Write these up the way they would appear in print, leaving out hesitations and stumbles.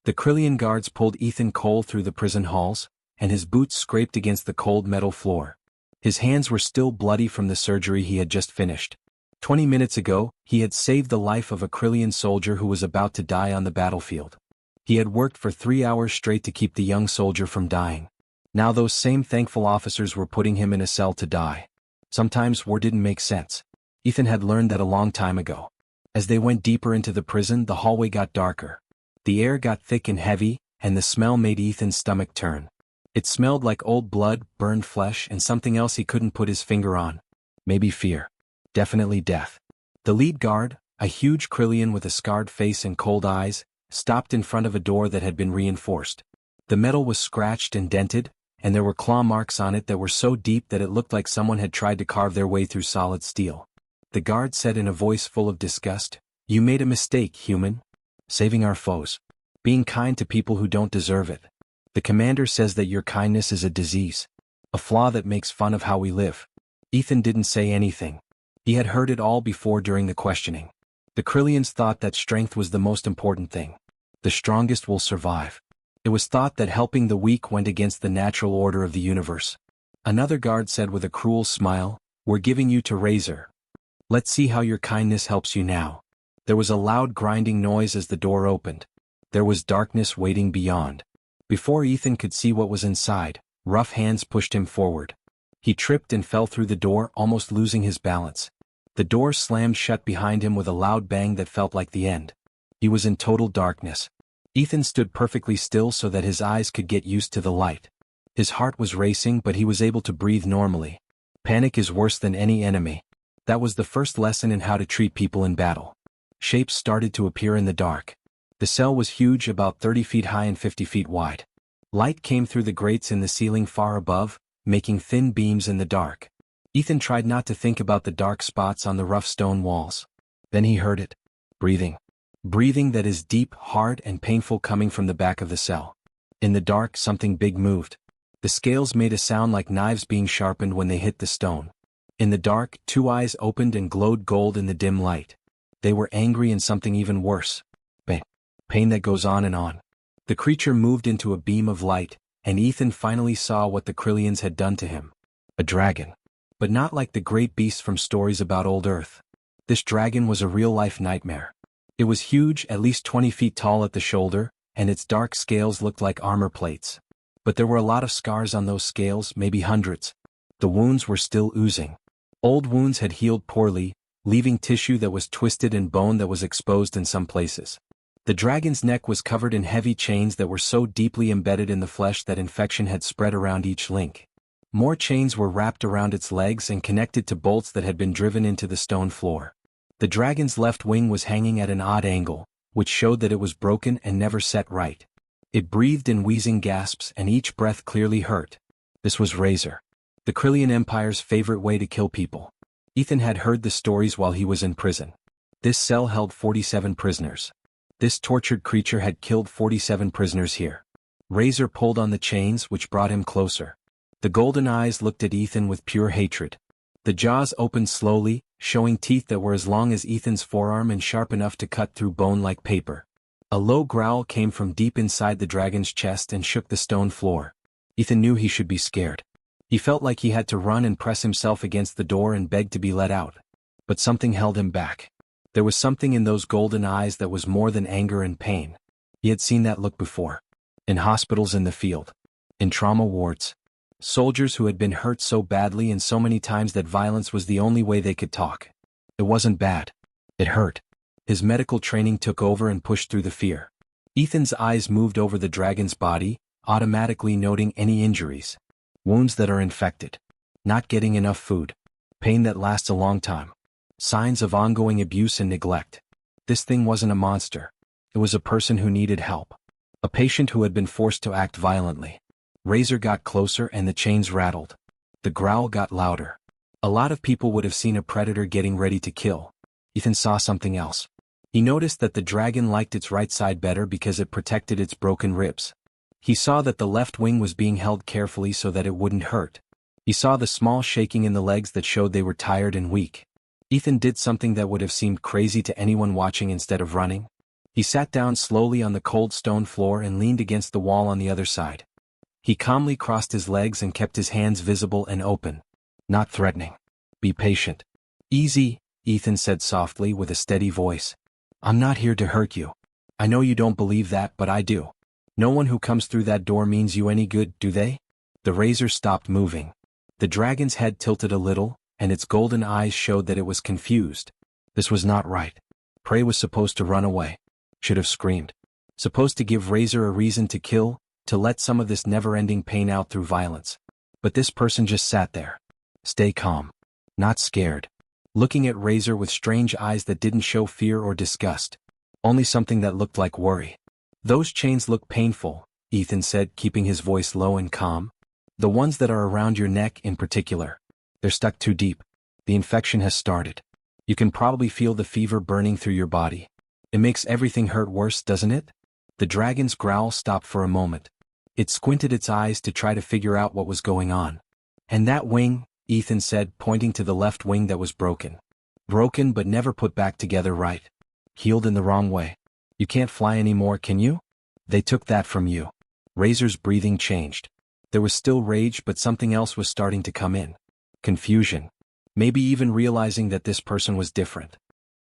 The Kryllian guards pulled Ethan Cole through the prison halls, and his boots scraped against the cold metal floor. His hands were still bloody from the surgery he had just finished. 20 minutes ago, he had saved the life of a Kryllian soldier who was about to die on the battlefield. He had worked for 3 hours straight to keep the young soldier from dying. Now those same thankful officers were putting him in a cell to die. Sometimes war didn't make sense. Ethan had learned that a long time ago. As they went deeper into the prison, the hallway got darker. The air got thick and heavy, and the smell made Ethan's stomach turn. It smelled like old blood, burned flesh, and something else he couldn't put his finger on. Maybe fear. Definitely death. The lead guard, a huge Kryllian with a scarred face and cold eyes, stopped in front of a door that had been reinforced. The metal was scratched and dented, and there were claw marks on it that were so deep that it looked like someone had tried to carve their way through solid steel. The guard said in a voice full of disgust, "You made a mistake, human. Saving our foes. Being kind to people who don't deserve it. The commander says that your kindness is a disease. A flaw that makes fun of how we live." Ethan didn't say anything. He had heard it all before during the questioning. The Kryllians thought that strength was the most important thing. The strongest will survive. It was thought that helping the weak went against the natural order of the universe. Another guard said with a cruel smile, "We're giving you to Razor. Let's see how your kindness helps you now." There was a loud grinding noise as the door opened. There was darkness waiting beyond. Before Ethan could see what was inside, rough hands pushed him forward. He tripped and fell through the door, almost losing his balance. The door slammed shut behind him with a loud bang that felt like the end. He was in total darkness. Ethan stood perfectly still so that his eyes could get used to the light. His heart was racing, but he was able to breathe normally. Panic is worse than any enemy. That was the first lesson in how to treat people in battle. Shapes started to appear in the dark. The cell was huge, about 30 feet high and 50 feet wide. Light came through the grates in the ceiling far above, making thin beams in the dark. Ethan tried not to think about the dark spots on the rough stone walls. Then he heard it. Breathing. Breathing that is deep, hard, and painful coming from the back of the cell. In the dark, something big moved. The scales made a sound like knives being sharpened when they hit the stone. In the dark, 2 eyes opened and glowed gold in the dim light. They were angry and something even worse. Pain that goes on and on. The creature moved into a beam of light, and Ethan finally saw what the Kryllians had done to him. A dragon. But not like the great beasts from stories about old Earth. This dragon was a real-life nightmare. It was huge, at least 20 feet tall at the shoulder, and its dark scales looked like armor plates. But there were a lot of scars on those scales, maybe hundreds. The wounds were still oozing. Old wounds had healed poorly, leaving tissue that was twisted and bone that was exposed in some places. The dragon's neck was covered in heavy chains that were so deeply embedded in the flesh that infection had spread around each link. More chains were wrapped around its legs and connected to bolts that had been driven into the stone floor. The dragon's left wing was hanging at an odd angle, which showed that it was broken and never set right. It breathed in wheezing gasps, and each breath clearly hurt. This was Razor. The Kryllian Empire's favorite way to kill people. Ethan had heard the stories while he was in prison. This cell held 47 prisoners. This tortured creature had killed 47 prisoners here. Razor pulled on the chains, which brought him closer. The golden eyes looked at Ethan with pure hatred. The jaws opened slowly, showing teeth that were as long as Ethan's forearm and sharp enough to cut through bone like paper. A low growl came from deep inside the dragon's chest and shook the stone floor. Ethan knew he should be scared. He felt like he had to run and press himself against the door and beg to be let out. But something held him back. There was something in those golden eyes that was more than anger and pain. He had seen that look before. In hospitals, in the field. In trauma wards. Soldiers who had been hurt so badly and so many times that violence was the only way they could talk. It wasn't bad. It hurt. His medical training took over and pushed through the fear. Ethan's eyes moved over the dragon's body, automatically noting any injuries. Wounds that are infected. Not getting enough food. Pain that lasts a long time. Signs of ongoing abuse and neglect. This thing wasn't a monster. It was a person who needed help. A patient who had been forced to act violently. Razor got closer and the chains rattled. The growl got louder. A lot of people would have seen a predator getting ready to kill. Ethan saw something else. He noticed that the dragon liked its right side better because it protected its broken ribs. He saw that the left wing was being held carefully so that it wouldn't hurt. He saw the small shaking in the legs that showed they were tired and weak. Ethan did something that would have seemed crazy to anyone watching. Instead of running, He sat down slowly on the cold stone floor and leaned against the wall on the other side. He calmly crossed his legs and kept his hands visible and open. Not threatening. Be patient. Easy, Ethan said softly with a steady voice. I'm not here to hurt you. I know you don't believe that, but I do. No one who comes through that door means you any good, do they? The razor stopped moving. The dragon's head tilted a little, and its golden eyes showed that it was confused. This was not right. Prey was supposed to run away. Should have screamed. Supposed to give Razor a reason to kill, to let some of this never-ending pain out through violence. But this person just sat there. Stay calm. Not scared. Looking at Razor with strange eyes that didn't show fear or disgust. Only something that looked like worry. Those chains look painful, Ethan said, keeping his voice low and calm. The ones that are around your neck in particular. They're stuck too deep. The infection has started. You can probably feel the fever burning through your body. It makes everything hurt worse, doesn't it? The dragon's growl stopped for a moment. It squinted its eyes to try to figure out what was going on. And that wing, Ethan said, pointing to the left wing that was broken. Broken but never put back together right. Healed in the wrong way. You can't fly anymore, can you? They took that from you. Razor's breathing changed. There was still rage, but something else was starting to come in. Confusion. Maybe even realizing that this person was different.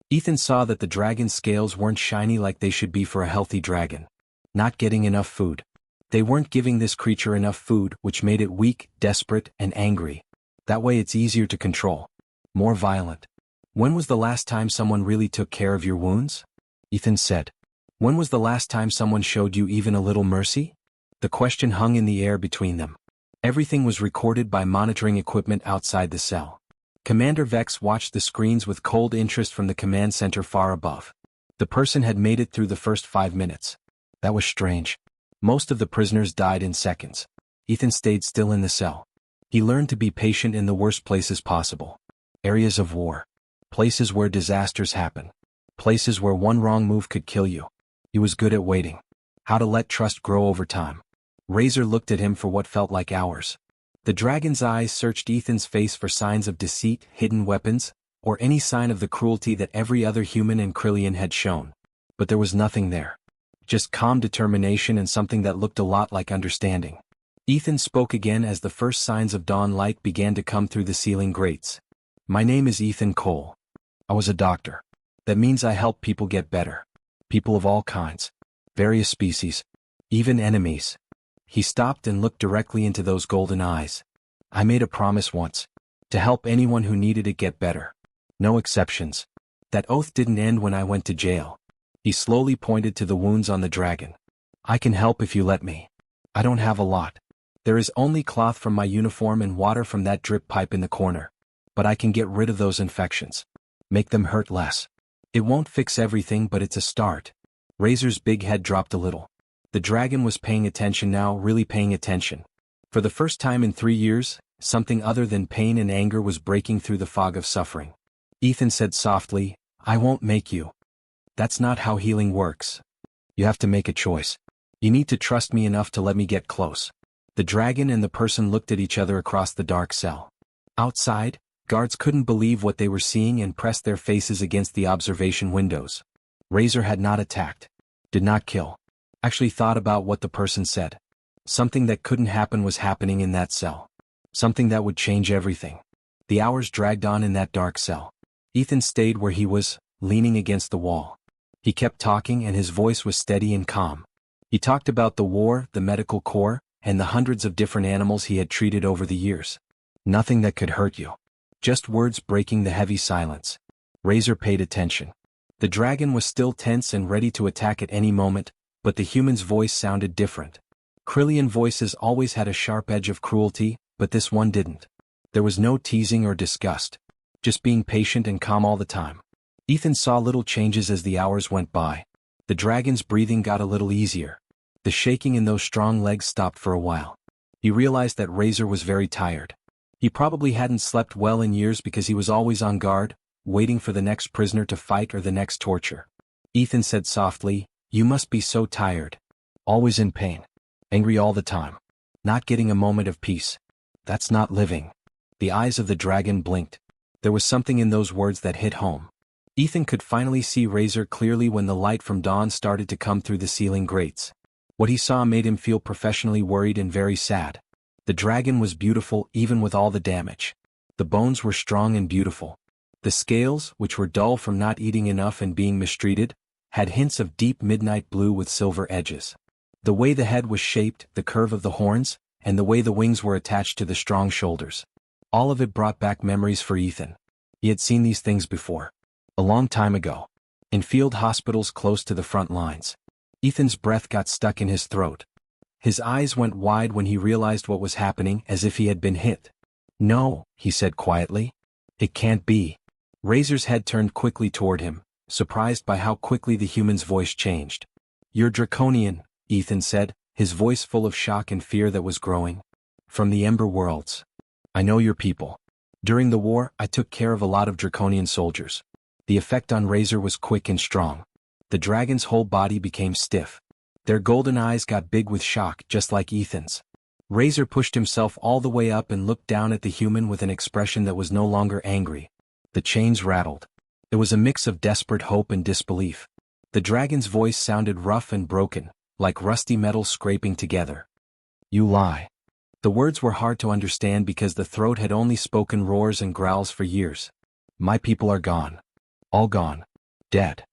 Ethan saw that the dragon's scales weren't shiny like they should be for a healthy dragon. Not getting enough food. They weren't giving this creature enough food, which made it weak, desperate, and angry. That way it's easier to control. More violent. When was the last time someone really took care of your wounds? Ethan said. When was the last time someone showed you even a little mercy? The question hung in the air between them. Everything was recorded by monitoring equipment outside the cell. Commander Vex watched the screens with cold interest from the command center far above. The person had made it through the first 5 minutes. That was strange. Most of the prisoners died in seconds. Ethan stayed still in the cell. He learned to be patient in the worst places possible. Areas of war. Places where disasters happen. Places where one wrong move could kill you. He was good at waiting. How to let trust grow over time. Razor looked at him for what felt like hours. The dragon's eyes searched Ethan's face for signs of deceit, hidden weapons, or any sign of the cruelty that every other human in Kryllian had shown. But there was nothing there. Just calm determination and something that looked a lot like understanding. Ethan spoke again as the first signs of dawn light began to come through the ceiling grates. My name is Ethan Cole. I was a doctor. That means I help people get better. People of all kinds. Various species. Even enemies. He stopped and looked directly into those golden eyes. I made a promise once. To help anyone who needed it get better. No exceptions. That oath didn't end when I went to jail. He slowly pointed to the wounds on the dragon. I can help if you let me. I don't have a lot. There is only cloth from my uniform and water from that drip pipe in the corner. But I can get rid of those infections. Make them hurt less. It won't fix everything, but it's a start. Razor's big head dropped a little. The dragon was paying attention now, really paying attention. For the first time in 3 years, something other than pain and anger was breaking through the fog of suffering. Ethan said softly, I won't make you. That's not how healing works. You have to make a choice. You need to trust me enough to let me get close. The dragon and the person looked at each other across the dark cell. Outside, guards couldn't believe what they were seeing and pressed their faces against the observation windows. Razor had not attacked. Did not kill. Actually thought about what the person said. Something that couldn't happen was happening in that cell. Something that would change everything. The hours dragged on in that dark cell. Ethan stayed where he was, leaning against the wall. He kept talking and his voice was steady and calm. He talked about the war, the medical corps, and the hundreds of different animals he had treated over the years. Nothing that could hurt you. Just words breaking the heavy silence. Razor paid attention. The dragon was still tense and ready to attack at any moment, but the human's voice sounded different. Kryllian voices always had a sharp edge of cruelty, but this one didn't. There was no teasing or disgust. Just being patient and calm all the time. Ethan saw little changes as the hours went by. The dragon's breathing got a little easier. The shaking in those strong legs stopped for a while. He realized that Razor was very tired. He probably hadn't slept well in years because he was always on guard, waiting for the next prisoner to fight or the next torture. Ethan said softly, You must be so tired. Always in pain. Angry all the time. Not getting a moment of peace. That's not living. The eyes of the dragon blinked. There was something in those words that hit home. Ethan could finally see Razor clearly when the light from dawn started to come through the ceiling grates. What he saw made him feel professionally worried and very sad. The dragon was beautiful even with all the damage. The bones were strong and beautiful. The scales, which were dull from not eating enough and being mistreated, had hints of deep midnight blue with silver edges. The way the head was shaped, the curve of the horns, and the way the wings were attached to the strong shoulders. All of it brought back memories for Ethan. He had seen these things before. A long time ago. In field hospitals close to the front lines. Ethan's breath got stuck in his throat. His eyes went wide when he realized what was happening, as if he had been hit. "No," he said quietly. "It can't be." Razor's head turned quickly toward him, surprised by how quickly the human's voice changed. "You're Draconian," Ethan said, his voice full of shock and fear that was growing. "From the Ember Worlds. I know your people. During the war, I took care of a lot of Draconian soldiers." The effect on Razor was quick and strong. The dragon's whole body became stiff. Their golden eyes got big with shock, just like Ethan's. Razor pushed himself all the way up and looked down at the human with an expression that was no longer angry. The chains rattled. It was a mix of desperate hope and disbelief. The dragon's voice sounded rough and broken, like rusty metal scraping together. "You lie." The words were hard to understand because the throat had only spoken roars and growls for years. "My people are gone. All gone. Dead."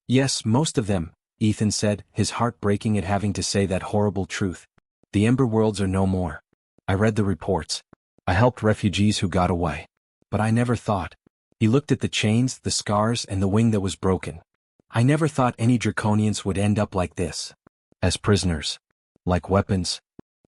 "Yes, most of them," Ethan said, his heart breaking at having to say that horrible truth. "The Ember Worlds are no more. I read the reports. I helped refugees who got away. But I never thought." He looked at the chains, the scars, and the wing that was broken. "I never thought any Draconians would end up like this. As prisoners. Like weapons."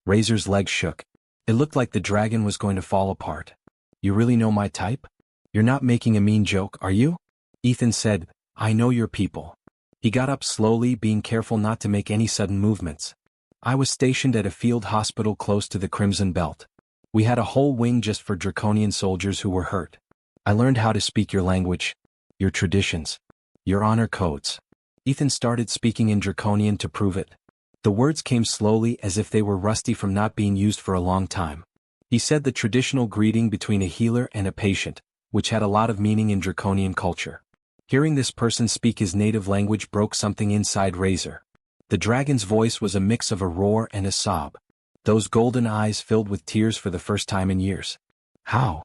Razor's legs shook. It looked like the dragon was going to fall apart. "You really know my type? You're not making a mean joke, are you?" Ethan said, "I know your people." He got up slowly, being careful not to make any sudden movements. "I was stationed at a field hospital close to the Crimson Belt. We had a whole wing just for Draconian soldiers who were hurt. I learned how to speak your language, your traditions, your honor codes." Ethan started speaking in Draconian to prove it. The words came slowly as if they were rusty from not being used for a long time. He said the traditional greeting between a healer and a patient, which had a lot of meaning in Draconian culture. Hearing this person speak his native language broke something inside Razor. The dragon's voice was a mix of a roar and a sob. Those golden eyes filled with tears for the first time in years. "How?"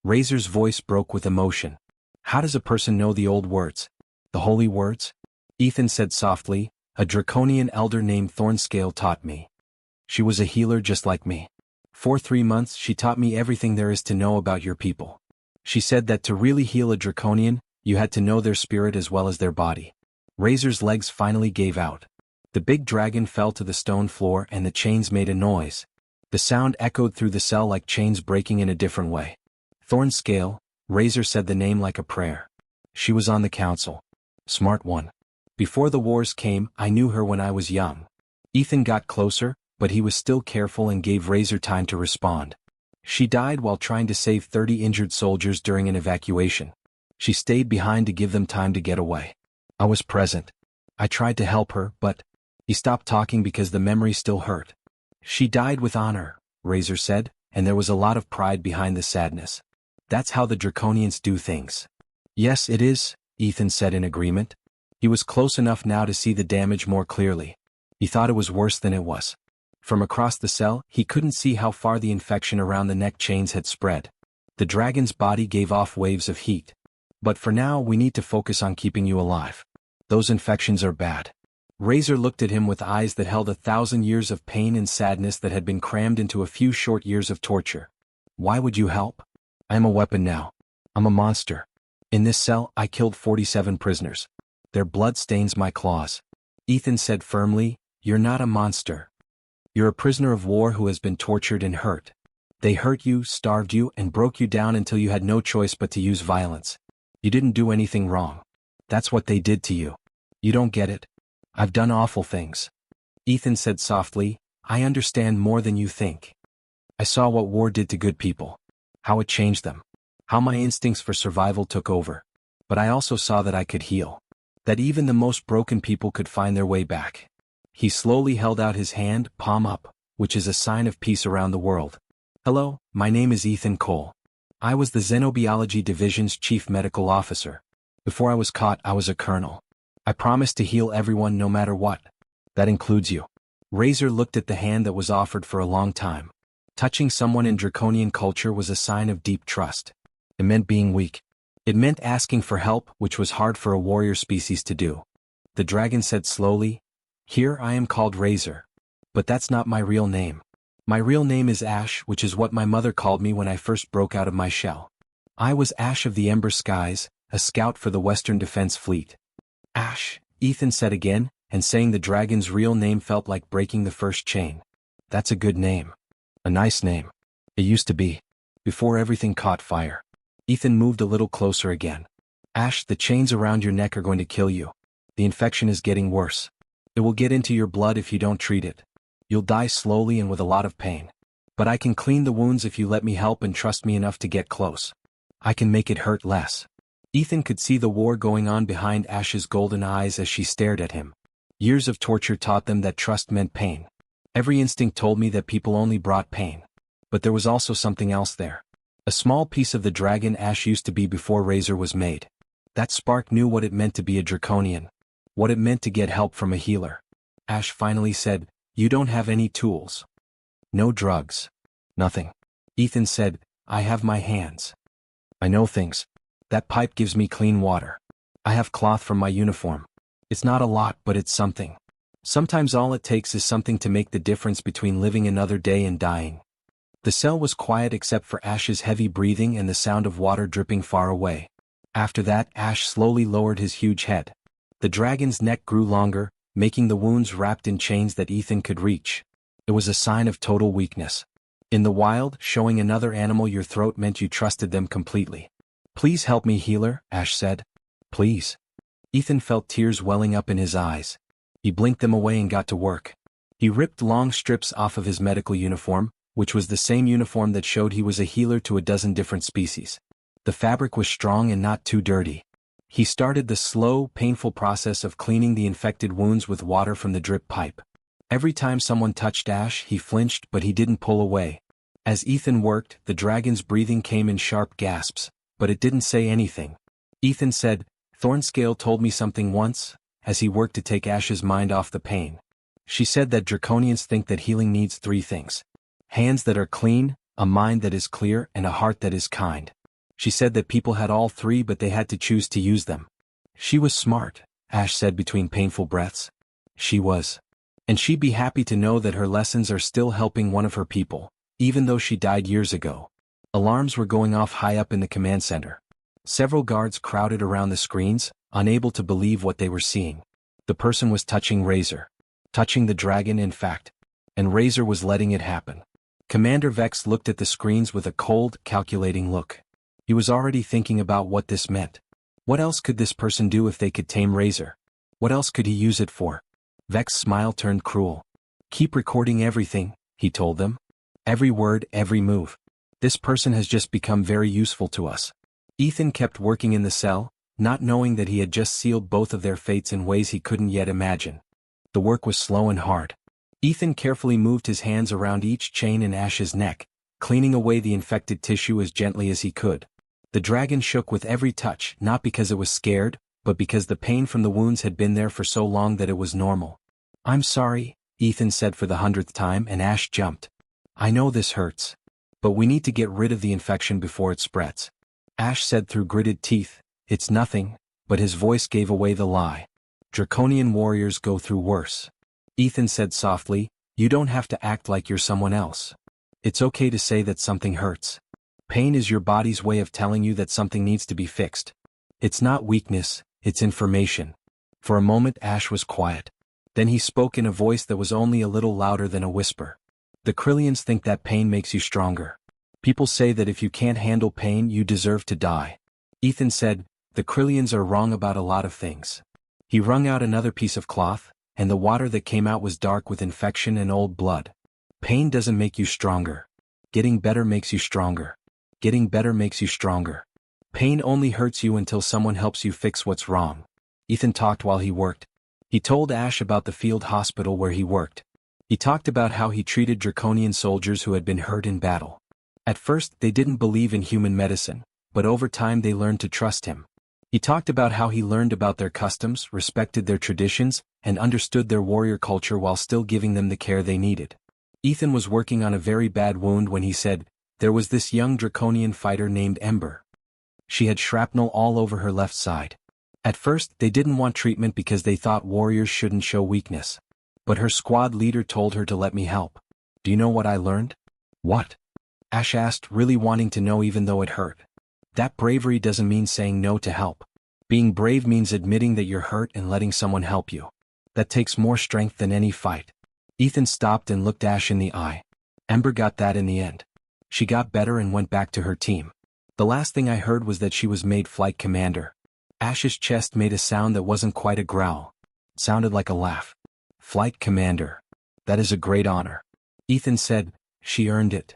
Razor's voice broke with emotion. "How does a person know the old words? The holy words?" Ethan said softly, "A Draconian elder named Thornscale taught me. She was a healer just like me. For 3 months she taught me everything there is to know about your people. She said that to really heal a Draconian, you had to know their spirit as well as their body." Razor's legs finally gave out. The big dragon fell to the stone floor and the chains made a noise. The sound echoed through the cell like chains breaking in a different way. "Thornscale," Razor said the name like a prayer. "She was on the council. Smart one. Before the wars came, I knew her when I was young." Ethan got closer, but he was still careful and gave Razor time to respond. "She died while trying to save 30 injured soldiers during an evacuation. She stayed behind to give them time to get away. I was present. I tried to help her, but..." He stopped talking because the memory still hurt. "She died with honor," Razor said, and there was a lot of pride behind the sadness. "That's how the Draconians do things." "Yes, it is," Ethan said in agreement. He was close enough now to see the damage more clearly. He thought it was worse than it was. From across the cell, he couldn't see how far the infection around the neck chains had spread. The dragon's body gave off waves of heat. "But for now we need to focus on keeping you alive. Those infections are bad." Razor looked at him with eyes that held 1,000 years of pain and sadness that had been crammed into a few short years of torture. "Why would you help? I am a weapon now. I'm a monster. In this cell I killed 47 prisoners. Their blood stains my claws." Ethan said firmly, "You're not a monster. You're a prisoner of war who has been tortured and hurt. They hurt you, starved you, and broke you down until you had no choice but to use violence. You didn't do anything wrong. That's what they did to you. You don't get it. I've done awful things." Ethan said softly, "I understand more than you think. I saw what war did to good people. How it changed them. How my instincts for survival took over. But I also saw that I could heal. That even the most broken people could find their way back." He slowly held out his hand, palm up, which is a sign of peace around the world. "Hello, my name is Ethan Cole. I was the Xenobiology Division's Chief Medical Officer. Before I was caught, I was a colonel. I promised to heal everyone no matter what. That includes you. Razor looked at the hand that was offered for a long time. Touching someone in draconian culture was a sign of deep trust. It meant being weak. It meant asking for help, which was hard for a warrior species to do. The dragon said slowly, "Here I am called Razor. But that's not my real name. My real name is Ash, which is what my mother called me when I first broke out of my shell. I was Ash of the Ember Skies, a scout for the Western Defense Fleet." "Ash," Ethan said again, and saying the dragon's real name felt like breaking the first chain. "That's a good name. A nice name. It used to be. Before everything caught fire." Ethan moved a little closer again. "Ash, the chains around your neck are going to kill you. The infection is getting worse. It will get into your blood if you don't treat it. You'll die slowly and with a lot of pain. But I can clean the wounds if you let me help and trust me enough to get close. I can make it hurt less." Ethan could see the war going on behind Ash's golden eyes as she stared at him. Years of torture taught them that trust meant pain. Every instinct told me that people only brought pain. But there was also something else there. A small piece of the dragon Ash used to be before Razor was made. That spark knew what it meant to be a draconian. What it meant to get help from a healer. Ash finally said, "You don't have any tools. No drugs. Nothing." Ethan said, "I have my hands. I know things. That pipe gives me clean water. I have cloth from my uniform. It's not a lot, but it's something. Sometimes all it takes is something to make the difference between living another day and dying." The cell was quiet except for Ash's heavy breathing and the sound of water dripping far away. After that, Ash slowly lowered his huge head. The dragon's neck grew longer, making the wounds wrapped in chains that Ethan could reach. It was a sign of total weakness. In the wild, showing another animal your throat meant you trusted them completely. "Please help me, healer," Ash said. "Please." Ethan felt tears welling up in his eyes. He blinked them away and got to work. He ripped long strips off of his medical uniform, which was the same uniform that showed he was a healer to a dozen different species. The fabric was strong and not too dirty. He started the slow, painful process of cleaning the infected wounds with water from the drip pipe. Every time someone touched Ash, he flinched, but he didn't pull away. As Ethan worked, the dragon's breathing came in sharp gasps, but it didn't say anything. Ethan said, "Thornscale told me something once," as he worked to take Ash's mind off the pain. "She said that draconians think that healing needs three things: hands that are clean, a mind that is clear, and a heart that is kind. She said that people had all three, but they had to choose to use them." "She was smart," Ash said between painful breaths. "She was. And she'd be happy to know that her lessons are still helping one of her people, even though she died years ago." Alarms were going off high up in the command center. Several guards crowded around the screens, unable to believe what they were seeing. The person was touching Razor. Touching the dragon, in fact. And Razor was letting it happen. Commander Vex looked at the screens with a cold, calculating look. He was already thinking about what this meant. What else could this person do if they could tame Razor? What else could he use it for? Vex's smile turned cruel. "Keep recording everything," he told them. "Every word, every move. This person has just become very useful to us." Ethan kept working in the cell, not knowing that he had just sealed both of their fates in ways he couldn't yet imagine. The work was slow and hard. Ethan carefully moved his hands around each chain in Ash's neck, cleaning away the infected tissue as gently as he could. The dragon shook with every touch, not because it was scared, but because the pain from the wounds had been there for so long that it was normal. "I'm sorry," Ethan said for the 100th time, and Ash jumped. "I know this hurts. But we need to get rid of the infection before it spreads." Ash said through gritted teeth, "It's nothing," but his voice gave away the lie. "Draconian warriors go through worse." Ethan said softly, "You don't have to act like you're someone else. It's okay to say that something hurts. Pain is your body's way of telling you that something needs to be fixed. It's not weakness, it's information." For a moment Ash was quiet. Then he spoke in a voice that was only a little louder than a whisper. "The Kryllians think that pain makes you stronger. People say that if you can't handle pain, you deserve to die." Ethan said, "The Kryllians are wrong about a lot of things." He wrung out another piece of cloth, and the water that came out was dark with infection and old blood. "Pain doesn't make you stronger. Getting better makes you stronger. Getting better makes you stronger. Pain only hurts you until someone helps you fix what's wrong." Ethan talked while he worked. He told Ash about the field hospital where he worked. He talked about how he treated draconian soldiers who had been hurt in battle. At first, they didn't believe in human medicine, but over time they learned to trust him. He talked about how he learned about their customs, respected their traditions, and understood their warrior culture while still giving them the care they needed. Ethan was working on a very bad wound when he said, there was this young draconian fighter named Ember. She had shrapnel all over her left side. At first, they didn't want treatment because they thought warriors shouldn't show weakness. But her squad leader told her to let me help. Do you know what I learned? What? Ash asked, really wanting to know even though it hurt. That bravery doesn't mean saying no to help. Being brave means admitting that you're hurt and letting someone help you. That takes more strength than any fight. Ethan stopped and looked Ash in the eye. Ember got that in the end. She got better and went back to her team. The last thing I heard was that she was made flight commander. Ash's chest made a sound that wasn't quite a growl. It sounded like a laugh. Flight commander. That is a great honor. Ethan said, she earned it.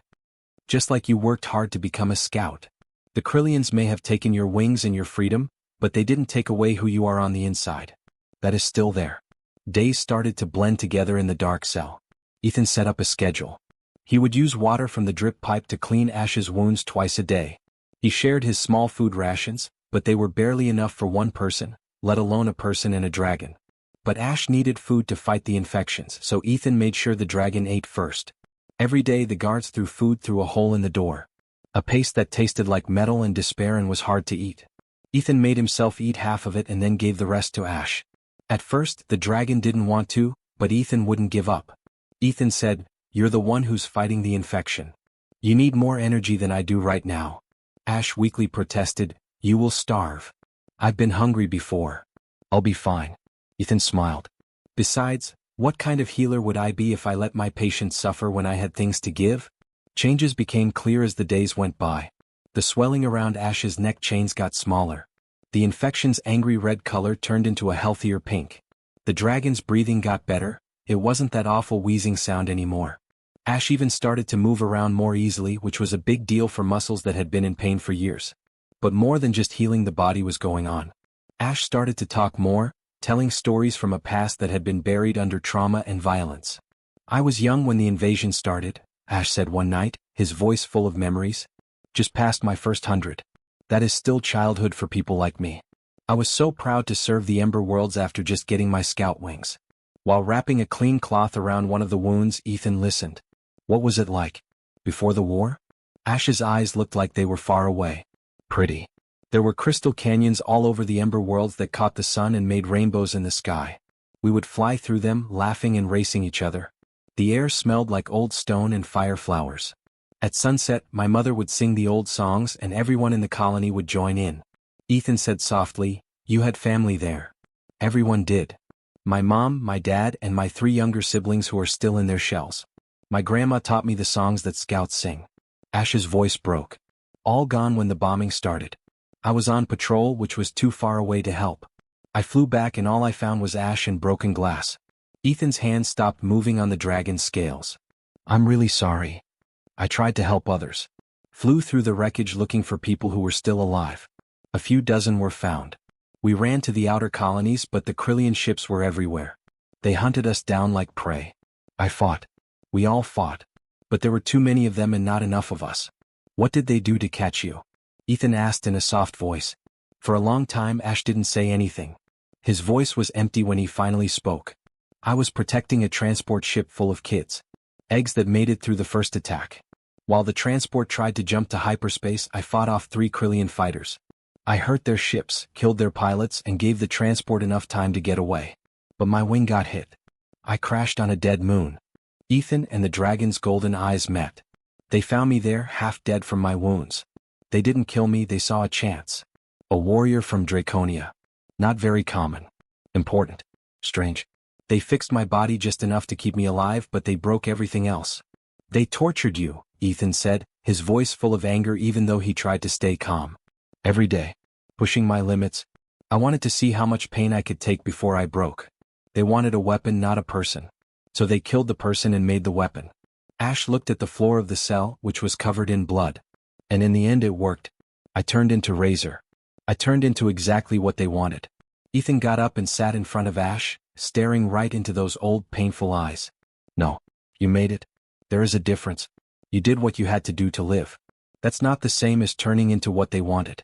Just like you worked hard to become a scout. The Kryllians may have taken your wings and your freedom, but they didn't take away who you are on the inside. That is still there. Days started to blend together in the dark cell. Ethan set up a schedule. He would use water from the drip pipe to clean Ash's wounds twice a day. He shared his small food rations, but they were barely enough for one person, let alone a person and a dragon. But Ash needed food to fight the infections, so Ethan made sure the dragon ate first. Every day the guards threw food through a hole in the door. A paste that tasted like metal and despair and was hard to eat. Ethan made himself eat half of it and then gave the rest to Ash. At first, the dragon didn't want to, but Ethan wouldn't give up. Ethan said, you're the one who's fighting the infection. You need more energy than I do right now. Ash weakly protested, you will starve. I've been hungry before. I'll be fine. Ethan smiled. Besides, what kind of healer would I be if I let my patients suffer when I had things to give? Changes became clear as the days went by. The swelling around Ash's neck chains got smaller. The infection's angry red color turned into a healthier pink. The dragon's breathing got better. It wasn't that awful wheezing sound anymore. Ash even started to move around more easily, which was a big deal for muscles that had been in pain for years. But more than just healing the body was going on. Ash started to talk more, telling stories from a past that had been buried under trauma and violence. I was young when the invasion started, Ash said one night, his voice full of memories. Just past my first 100. That is still childhood for people like me. I was so proud to serve the Ember Worlds after just getting my scout wings. While wrapping a clean cloth around one of the wounds, Ethan listened. What was it like? Before the war? Ash's eyes looked like they were far away. Pretty. There were crystal canyons all over the Ember Worlds that caught the sun and made rainbows in the sky. We would fly through them, laughing and racing each other. The air smelled like old stone and fire flowers. At sunset, my mother would sing the old songs and everyone in the colony would join in. Ethan said softly, you had family there. Everyone did. My mom, my dad, and my 3 younger siblings who are still in their shells. My grandma taught me the songs that scouts sing. Ash's voice broke. All gone when the bombing started. I was on patrol, which was too far away to help. I flew back and all I found was ash and broken glass. Ethan's hand stopped moving on the dragon's scales. I'm really sorry. I tried to help others. Flew through the wreckage looking for people who were still alive. A few dozen were found. We ran to the outer colonies, but the Kryllian ships were everywhere. They hunted us down like prey. I fought. We all fought. But there were too many of them and not enough of us. What did they do to catch you? Ethan asked in a soft voice. For a long time Ash didn't say anything. His voice was empty when he finally spoke. I was protecting a transport ship full of kids. Eggs that made it through the first attack. While the transport tried to jump to hyperspace, I fought off 3 Kryllian fighters. I hurt their ships, killed their pilots, and gave the transport enough time to get away. But my wing got hit. I crashed on a dead moon. Ethan and the dragon's golden eyes met. They found me there, half dead from my wounds. They didn't kill me, they saw a chance. A warrior from Draconia. Not very common. Important. Strange. They fixed my body just enough to keep me alive, but they broke everything else. They tortured you, Ethan said, his voice full of anger even though he tried to stay calm. Every day. Pushing my limits. I wanted to see how much pain I could take before I broke. They wanted a weapon, not a person. So they killed the person and made the weapon. Ash looked at the floor of the cell, which was covered in blood. And in the end it worked. I turned into Razor. I turned into exactly what they wanted. Ethan got up and sat in front of Ash, staring right into those old, painful eyes. No. You made it. There is a difference. You did what you had to do to live. That's not the same as turning into what they wanted.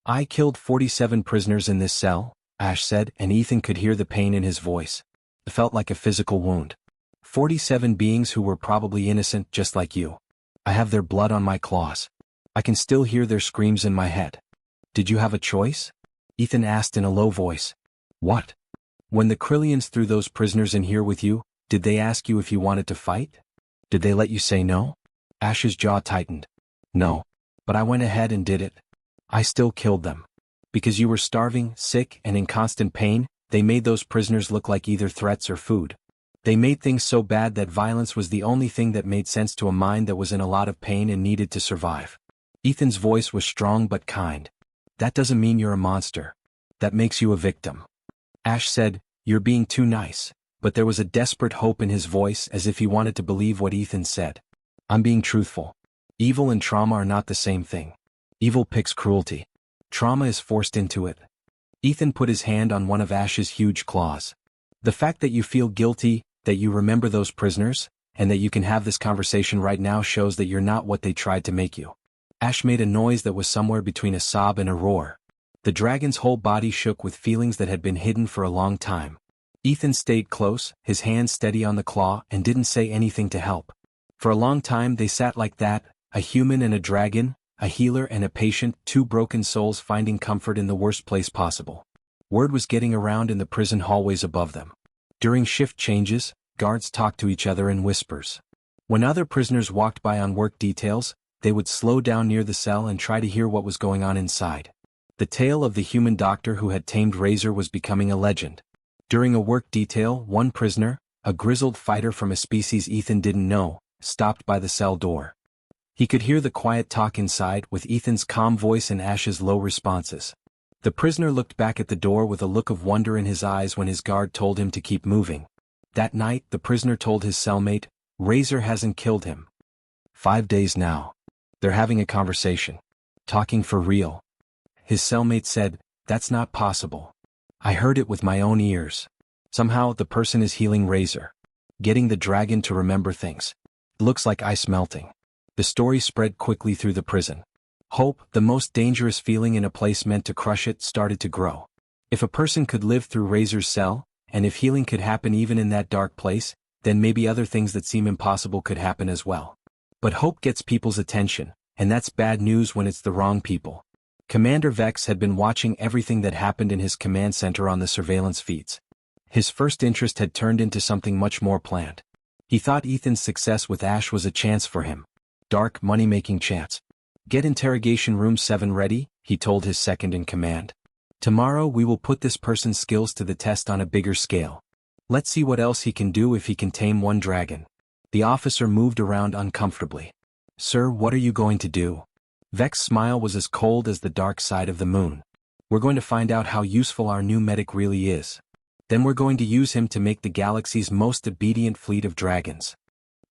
I killed 47 prisoners in this cell, Ash said, and Ethan could hear the pain in his voice. It felt like a physical wound. 47 beings who were probably innocent just like you. I have their blood on my claws. I can still hear their screams in my head. Did you have a choice? Ethan asked in a low voice. What? When the Kryllians threw those prisoners in here with you, did they ask you if you wanted to fight? Did they let you say no? Ash's jaw tightened. No. But I went ahead and did it. I still killed them. Because you were starving, sick, and in constant pain, they made those prisoners look like either threats or food. They made things so bad that violence was the only thing that made sense to a mind that was in a lot of pain and needed to survive. Ethan's voice was strong but kind. That doesn't mean you're a monster. That makes you a victim. Ash said, You're being too nice. But there was a desperate hope in his voice, as if he wanted to believe what Ethan said. I'm being truthful. Evil and trauma are not the same thing. Evil picks cruelty. Trauma is forced into it. Ethan put his hand on one of Ash's huge claws. The fact that you feel guilty, that you remember those prisoners, and that you can have this conversation right now shows that you're not what they tried to make you. Ash made a noise that was somewhere between a sob and a roar. The dragon's whole body shook with feelings that had been hidden for a long time. Ethan stayed close, his hand steady on the claw, and didn't say anything to help. For a long time they sat like that, a human and a dragon, a healer and a patient, two broken souls finding comfort in the worst place possible. Word was getting around in the prison hallways above them. During shift changes, guards talked to each other in whispers. When other prisoners walked by on work details, they would slow down near the cell and try to hear what was going on inside. The tale of the human doctor who had tamed Razor was becoming a legend. During a work detail, one prisoner, a grizzled fighter from a species Ethan didn't know, stopped by the cell door. He could hear the quiet talk inside with Ethan's calm voice and Ash's low responses. The prisoner looked back at the door with a look of wonder in his eyes when his guard told him to keep moving. That night, the prisoner told his cellmate, Razor hasn't killed him. 5 days now. They're having a conversation. Talking for real. His cellmate said, That's not possible. I heard it with my own ears. Somehow, the person is healing Razor. Getting the dragon to remember things. It looks like ice melting. The story spread quickly through the prison. Hope, the most dangerous feeling in a place meant to crush it, started to grow. If a person could live through Razor's cell, and if healing could happen even in that dark place, then maybe other things that seem impossible could happen as well. But hope gets people's attention, and that's bad news when it's the wrong people. Commander Vex had been watching everything that happened in his command center on the surveillance feeds. His first interest had turned into something much more planned. He thought Ethan's success with Ash was a chance for him. Dark, money-making chance. Get interrogation room 7 ready, he told his second-in-command. Tomorrow we will put this person's skills to the test on a bigger scale. Let's see what else he can do if he can tame one dragon. The officer moved around uncomfortably. Sir, what are you going to do? Vex's smile was as cold as the dark side of the moon. We're going to find out how useful our new medic really is. Then we're going to use him to make the galaxy's most obedient fleet of dragons.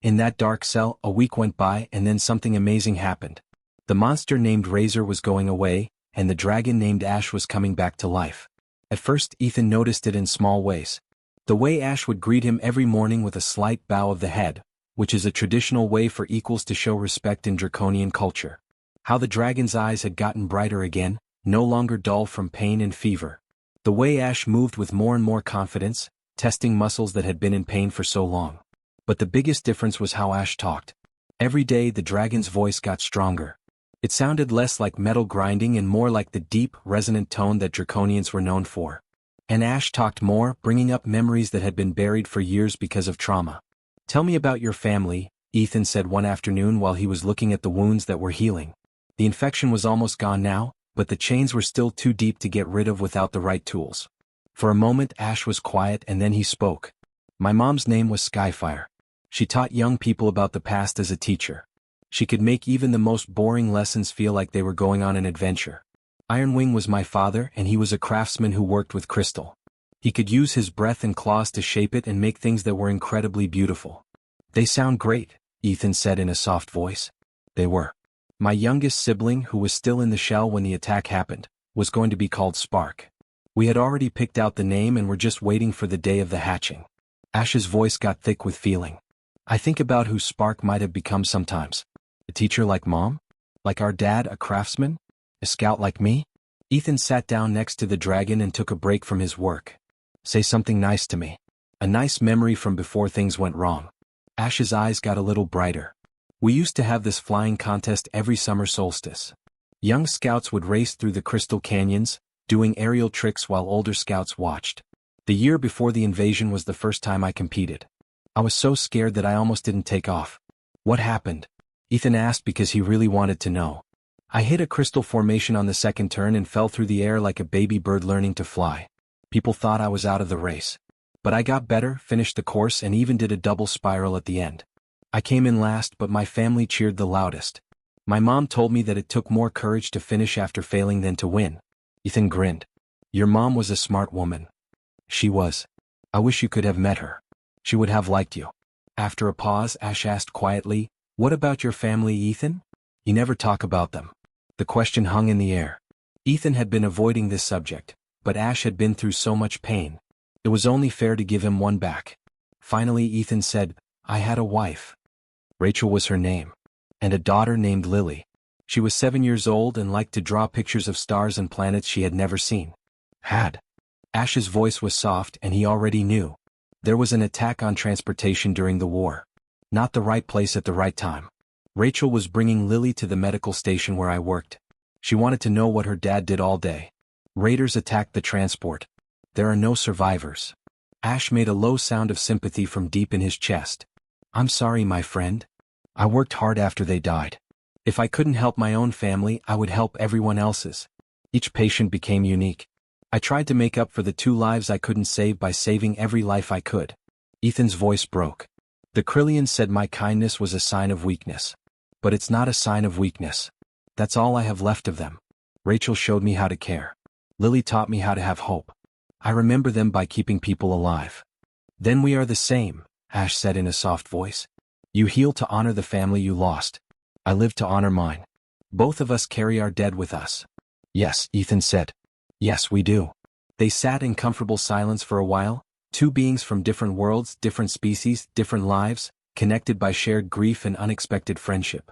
In that dark cell, a week went by and then something amazing happened. The monster named Razor was going away, and the dragon named Ash was coming back to life. At first, Ethan noticed it in small ways. The way Ash would greet him every morning with a slight bow of the head, which is a traditional way for equals to show respect in draconian culture. How the dragon's eyes had gotten brighter again, no longer dull from pain and fever. The way Ash moved with more and more confidence, testing muscles that had been in pain for so long. But the biggest difference was how Ash talked. Every day the dragon's voice got stronger. It sounded less like metal grinding and more like the deep, resonant tone that draconians were known for. And Ash talked more, bringing up memories that had been buried for years because of trauma. Tell me about your family, Ethan said one afternoon while he was looking at the wounds that were healing. The infection was almost gone now, but the chains were still too deep to get rid of without the right tools. For a moment Ash was quiet and then he spoke. My mom's name was Skyfire. She taught young people about the past as a teacher. She could make even the most boring lessons feel like they were going on an adventure. Ironwing was my father, and he was a craftsman who worked with crystal. He could use his breath and claws to shape it and make things that were incredibly beautiful. They sound great, Ethan said in a soft voice. They were. My youngest sibling, who was still in the shell when the attack happened, was going to be called Spark. We had already picked out the name and were just waiting for the day of the hatching. Ash's voice got thick with feeling. I think about who Spark might have become sometimes. A teacher like Mom? Like our dad, a craftsman? A scout like me? Ethan sat down next to the dragon and took a break from his work. Say something nice to me. A nice memory from before things went wrong. Ash's eyes got a little brighter. We used to have this flying contest every summer solstice. Young scouts would race through the crystal canyons, doing aerial tricks while older scouts watched. The year before the invasion was the first time I competed. I was so scared that I almost didn't take off. What happened? Ethan asked because he really wanted to know. I hit a crystal formation on the second turn and fell through the air like a baby bird learning to fly. People thought I was out of the race. But I got better, finished the course, and even did a double spiral at the end. I came in last, but my family cheered the loudest. My mom told me that it took more courage to finish after failing than to win. Ethan grinned. Your mom was a smart woman. She was. I wish you could have met her. She would have liked you. After a pause, Ash asked quietly, what about your family, Ethan? You never talk about them. The question hung in the air. Ethan had been avoiding this subject, but Ash had been through so much pain. It was only fair to give him one back. Finally, Ethan said, I had a wife. Rachel was her name. And a daughter named Lily. She was 7 years old and liked to draw pictures of stars and planets she had never seen. Had. Ash's voice was soft and he already knew. There was an attack on transportation during the war. Not the right place at the right time. Rachel was bringing Lily to the medical station where I worked. She wanted to know what her dad did all day. Raiders attacked the transport. There are no survivors. Ash made a low sound of sympathy from deep in his chest. I'm sorry, my friend. I worked hard after they died. If I couldn't help my own family, I would help everyone else's. Each patient became unique. I tried to make up for the 2 lives I couldn't save by saving every life I could. Ethan's voice broke. The Kryllian said my kindness was a sign of weakness. But it's not a sign of weakness. That's all I have left of them. Rachel showed me how to care. Lily taught me how to have hope. I remember them by keeping people alive. Then we are the same, Ash said in a soft voice. You heal to honor the family you lost. I live to honor mine. Both of us carry our dead with us. Yes, Ethan said. Yes, we do. They sat in comfortable silence for a while, 2 beings from different worlds, different species, different lives, connected by shared grief and unexpected friendship.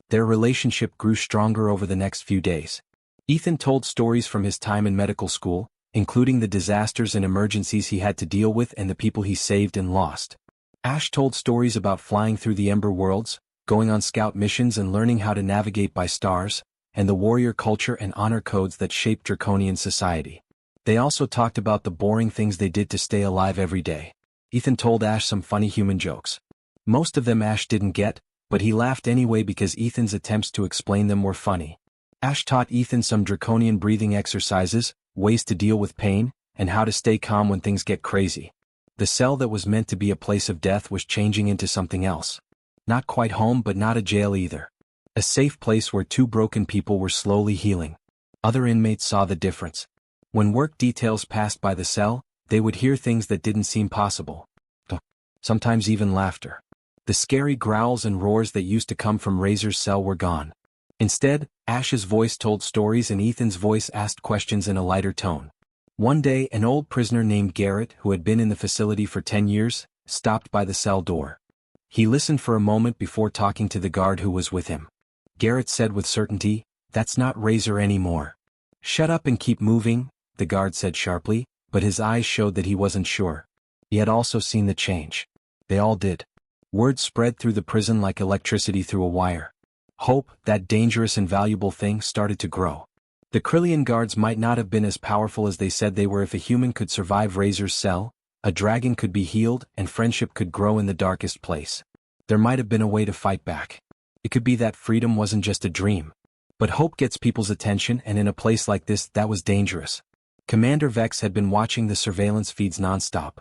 Their relationship grew stronger over the next few days. Ethan told stories from his time in medical school, including the disasters and emergencies he had to deal with and the people he saved and lost. Ash told stories about flying through the Ember worlds, going on scout missions and learning how to navigate by stars, and the warrior culture and honor codes that shaped Draconian society. They also talked about the boring things they did to stay alive every day. Ethan told Ash some funny human jokes. Most of them Ash didn't get, but he laughed anyway because Ethan's attempts to explain them were funny. Ash taught Ethan some draconian breathing exercises, ways to deal with pain, and how to stay calm when things get crazy. The cell that was meant to be a place of death was changing into something else. Not quite home but not a jail either. A safe place where 2 broken people were slowly healing. Other inmates saw the difference. When work details passed by the cell, they would hear things that didn't seem possible. Sometimes even laughter. The scary growls and roars that used to come from Razor's cell were gone. Instead, Ash's voice told stories and Ethan's voice asked questions in a lighter tone. One day, an old prisoner named Garrett, who had been in the facility for 10 years, stopped by the cell door. He listened for a moment before talking to the guard who was with him. Garrett said with certainty, "That's not Razor anymore." "Shut up and keep moving," the guard said sharply, but his eyes showed that he wasn't sure. He had also seen the change. They all did. Word spread through the prison like electricity through a wire. Hope, that dangerous and valuable thing, started to grow. The Kryllian guards might not have been as powerful as they said they were. If a human could survive Razor's cell, a dragon could be healed, and friendship could grow in the darkest place. There might have been a way to fight back. It could be that freedom wasn't just a dream. But hope gets people's attention, and in a place like this, that was dangerous. Commander Vex had been watching the surveillance feeds nonstop.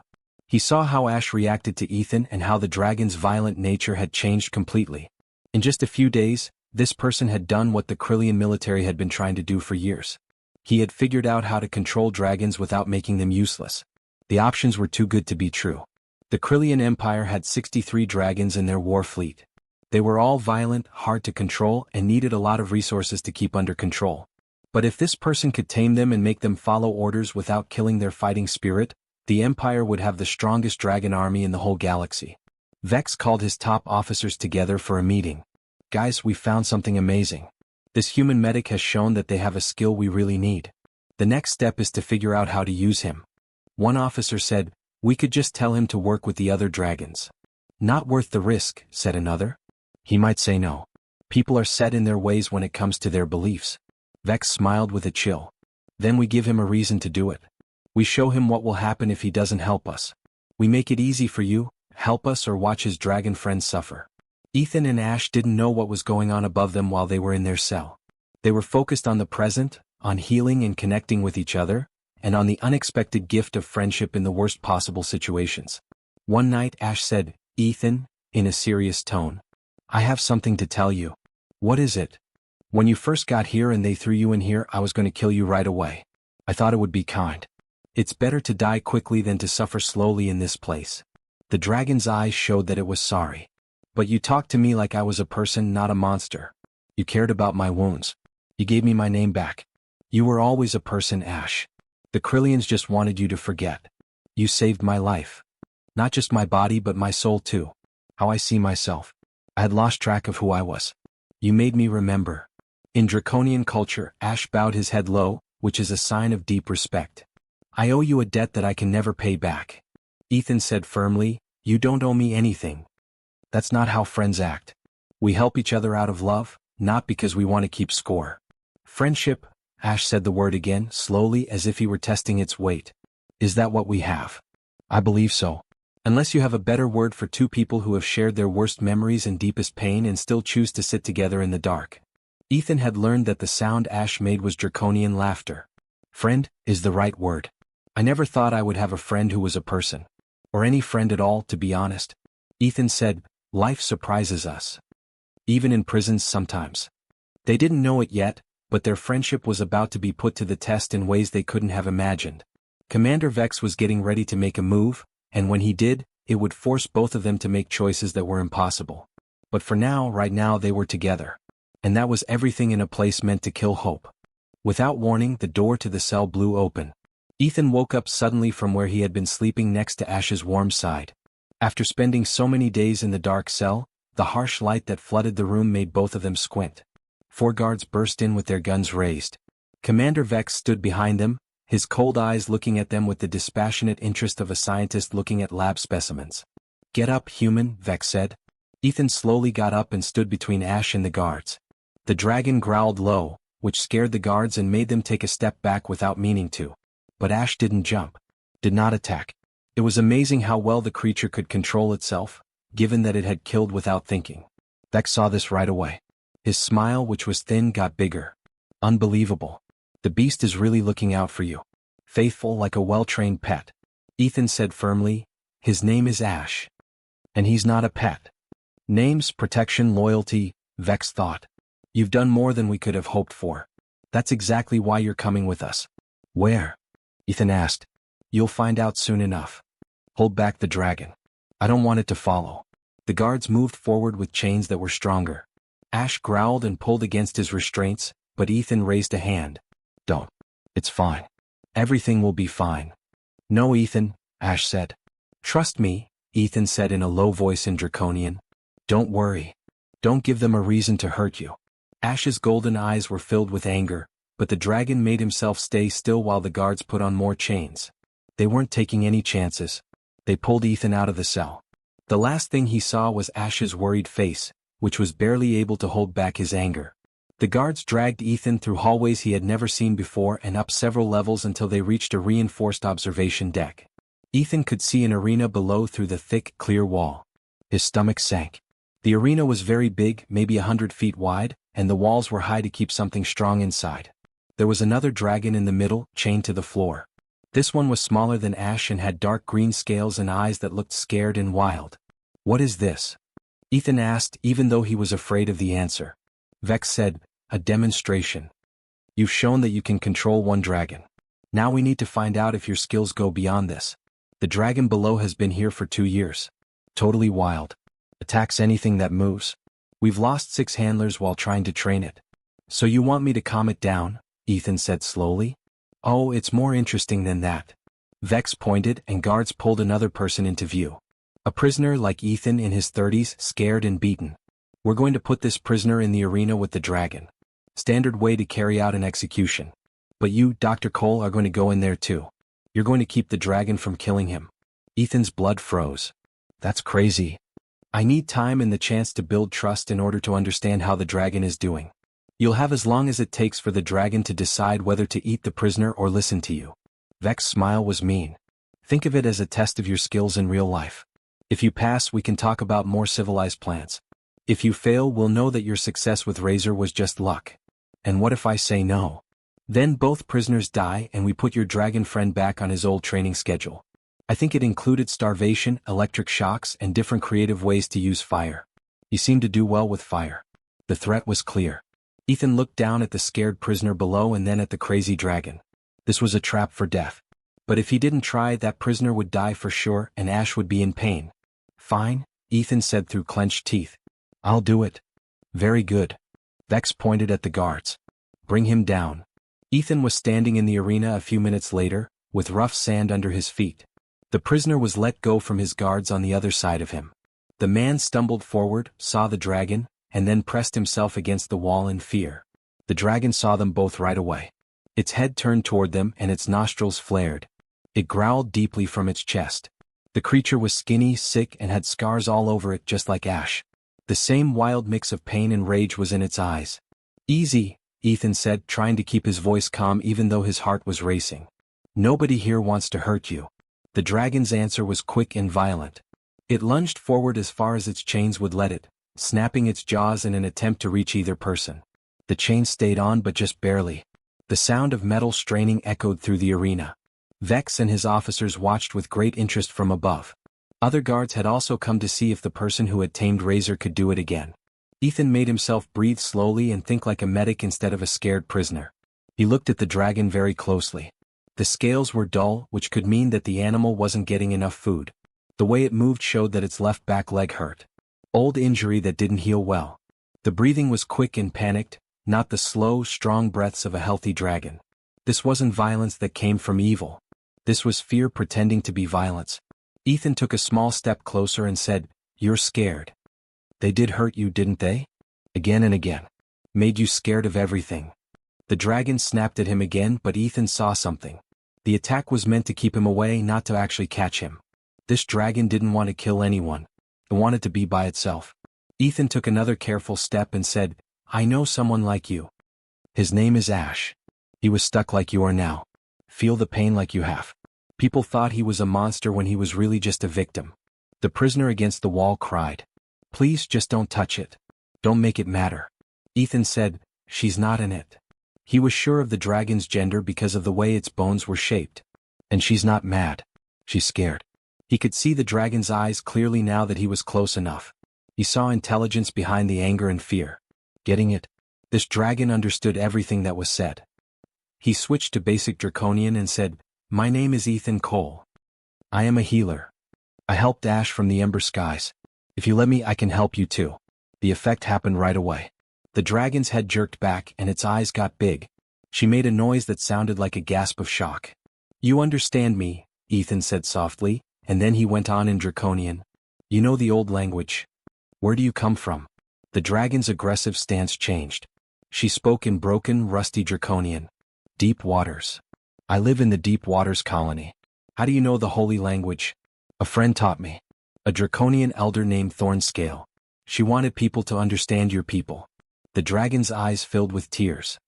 He saw how Ash reacted to Ethan and how the dragon's violent nature had changed completely. In just a few days, this person had done what the Kryllian military had been trying to do for years. He had figured out how to control dragons without making them useless. The options were too good to be true. The Kryllian Empire had 63 dragons in their war fleet. They were all violent, hard to control, and needed a lot of resources to keep under control. But if this person could tame them and make them follow orders without killing their fighting spirit, the Empire would have the strongest dragon army in the whole galaxy. Vex called his top officers together for a meeting. "Guys, we found something amazing. This human medic has shown that they have a skill we really need. The next step is to figure out how to use him. One officer said, we could just tell him to work with the other dragons. Not worth the risk, said another. He might say no. People are set in their ways when it comes to their beliefs. Vex smiled with a chill. Then we give him a reason to do it. We show him what will happen if he doesn't help us. We make it easy for you, help us or watch his dragon friends suffer. Ethan and Ash didn't know what was going on above them while they were in their cell. They were focused on the present, on healing and connecting with each other, and on the unexpected gift of friendship in the worst possible situations. One night Ash said, Ethan, in a serious tone, I have something to tell you. What is it? When you first got here and they threw you in here, I was going to kill you right away. I thought it would be kind. It's better to die quickly than to suffer slowly in this place. The dragon's eyes showed that it was sorry. But you talked to me like I was a person, not a monster. You cared about my wounds. You gave me my name back. You were always a person, Ash. The Kryllians just wanted you to forget. You saved my life. Not just my body but my soul too. How I see myself. I had lost track of who I was. You made me remember. In Draconian culture, Ash bowed his head low, which is a sign of deep respect. I owe you a debt that I can never pay back. Ethan said firmly, you don't owe me anything. That's not how friends act. We help each other out of love, not because we want to keep score. Friendship, Ash said the word again, slowly as if he were testing its weight. Is that what we have? I believe so. Unless you have a better word for two people who have shared their worst memories and deepest pain and still choose to sit together in the dark. Ethan had learned that the sound Ash made was draconian laughter. Friend is the right word. I never thought I would have a friend who was a person. Or any friend at all, to be honest. Ethan said, life surprises us. Even in prisons sometimes. They didn't know it yet, but their friendship was about to be put to the test in ways they couldn't have imagined. Commander Vex was getting ready to make a move, and when he did, it would force both of them to make choices that were impossible. But for now, right now they were together. And that was everything in a place meant to kill hope. Without warning, the door to the cell blew open. Ethan woke up suddenly from where he had been sleeping next to Ash's warm side. After spending so many days in the dark cell, the harsh light that flooded the room made both of them squint. 4 guards burst in with their guns raised. Commander Vex stood behind them, his cold eyes looking at them with the dispassionate interest of a scientist looking at lab specimens. Get up, human, Vex said. Ethan slowly got up and stood between Ash and the guards. The dragon growled low, which scared the guards and made them take a step back without meaning to. But Ash didn't jump. Did not attack. It was amazing how well the creature could control itself, given that it had killed without thinking. Vex saw this right away. His smile, which was thin, got bigger. Unbelievable. The beast is really looking out for you. Faithful like a well-trained pet. Ethan said firmly, his name is Ash. And he's not a pet. Names, protection, loyalty, Vex thought. You've done more than we could have hoped for. That's exactly why you're coming with us. Where? Ethan asked. You'll find out soon enough. Hold back the dragon. I don't want it to follow. The guards moved forward with chains that were stronger. Ash growled and pulled against his restraints, but Ethan raised a hand. Don't. It's fine. Everything will be fine. No, Ethan, Ash said. Trust me, Ethan said in a low voice in Draconian. Don't worry. Don't give them a reason to hurt you. Ash's golden eyes were filled with anger, but the dragon made himself stay still while the guards put on more chains. They weren't taking any chances. They pulled Ethan out of the cell. The last thing he saw was Ash's worried face, which was barely able to hold back his anger. The guards dragged Ethan through hallways he had never seen before and up several levels until they reached a reinforced observation deck. Ethan could see an arena below through the thick, clear wall. His stomach sank. The arena was very big, maybe 100 feet wide, and the walls were high to keep something strong inside. There was another dragon in the middle, chained to the floor. This one was smaller than Ash and had dark green scales and eyes that looked scared and wild. What is this? Ethan asked, even though he was afraid of the answer. Vex said, a demonstration. You've shown that you can control one dragon. Now we need to find out if your skills go beyond this. The dragon below has been here for 2 years. Totally wild. Attacks anything that moves. We've lost 6 handlers while trying to train it. So you want me to calm it down? Ethan said slowly. Oh, it's more interesting than that. Vex pointed and guards pulled another person into view. A prisoner like Ethan in his 30s, scared and beaten. We're going to put this prisoner in the arena with the dragon. Standard way to carry out an execution. But you, Dr. Cole, are going to go in there too. You're going to keep the dragon from killing him. Ethan's blood froze. That's crazy. I need time and the chance to build trust in order to understand how the dragon is doing. You'll have as long as it takes for the dragon to decide whether to eat the prisoner or listen to you. Vex's smile was mean. Think of it as a test of your skills in real life. If you pass, we can talk about more civilized plans. If you fail, we'll know that your success with Razor was just luck. And what if I say no? Then both prisoners die and we put your dragon friend back on his old training schedule. I think it included starvation, electric shocks, and different creative ways to use fire. You seem to do well with fire. The threat was clear. Ethan looked down at the scared prisoner below and then at the crazy dragon. This was a trap for death. But if he didn't try, that prisoner would die for sure and Ash would be in pain. Fine, Ethan said through clenched teeth. I'll do it. Very good. Vex pointed at the guards. Bring him down. Ethan was standing in the arena a few minutes later, with rough sand under his feet. The prisoner was let go from his guards on the other side of him. The man stumbled forward, saw the dragon, and then pressed himself against the wall in fear. The dragon saw them both right away. Its head turned toward them and its nostrils flared. It growled deeply from its chest. The creature was skinny, sick, and had scars all over it just like Ash. The same wild mix of pain and rage was in its eyes. Easy, Ethan said, trying to keep his voice calm even though his heart was racing. Nobody here wants to hurt you. The dragon's answer was quick and violent. It lunged forward as far as its chains would let it, snapping its jaws in an attempt to reach either person. The chains stayed on but just barely. The sound of metal straining echoed through the arena. Vex and his officers watched with great interest from above. Other guards had also come to see if the person who had tamed Razor could do it again. Ethan made himself breathe slowly and think like a medic instead of a scared prisoner. He looked at the dragon very closely. The scales were dull, which could mean that the animal wasn't getting enough food. The way it moved showed that its left back leg hurt. Old injury that didn't heal well. The breathing was quick and panicked, not the slow, strong breaths of a healthy dragon. This wasn't violence that came from evil. This was fear pretending to be violence. Ethan took a small step closer and said, "You're scared. They did hurt you, didn't they? Again and again. Made you scared of everything." The dragon snapped at him again, but Ethan saw something. The attack was meant to keep him away, not to actually catch him. This dragon didn't want to kill anyone. It wanted to be by itself. Ethan took another careful step and said, "I know someone like you. His name is Ash. He was stuck like you are now. Feel the pain like you have." People thought he was a monster when he was really just a victim. The prisoner against the wall cried, "Please just don't touch it. Don't make it matter." Ethan said, "She's not in it." He was sure of the dragon's gender because of the way its bones were shaped. And she's not mad. She's scared. He could see the dragon's eyes clearly now that he was close enough. He saw intelligence behind the anger and fear. Getting it? This dragon understood everything that was said. He switched to basic Draconian and said, "My name is Ethan Cole. I am a healer. I helped Ash from the Ember Skies. If you let me, I can help you too." The effect happened right away. The dragon's head jerked back and its eyes got big. She made a noise that sounded like a gasp of shock. "You understand me," Ethan said softly, and then he went on in Draconian. "You know the old language. Where do you come from?" The dragon's aggressive stance changed. She spoke in broken, rusty Draconian. "Deep waters. I live in the Deep Waters colony." "How do you know the holy language?" "A friend taught me. A Draconian elder named Thornscale. She wanted people to understand your people." The dragon's eyes filled with tears.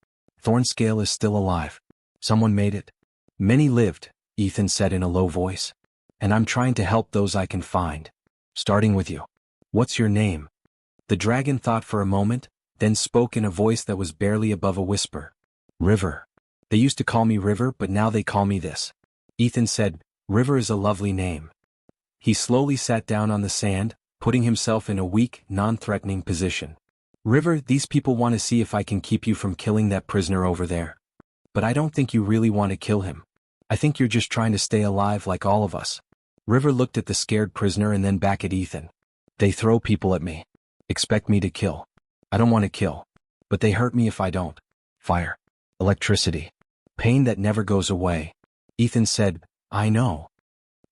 "Thornscale is still alive. Someone made it." "Many lived," Ethan said in a low voice. "And I'm trying to help those I can find. Starting with you. What's your name?" The dragon thought for a moment, then spoke in a voice that was barely above a whisper. "River. They used to call me River, but now they call me this." Ethan said, "River is a lovely name." He slowly sat down on the sand, putting himself in a weak, non-threatening position. "River, these people want to see if I can keep you from killing that prisoner over there. But I don't think you really want to kill him. I think you're just trying to stay alive like all of us." River looked at the scared prisoner and then back at Ethan. "They throw people at me. Expect me to kill. I don't want to kill. But they hurt me if I don't. Fire. Electricity. Pain that never goes away." Ethan said, "I know.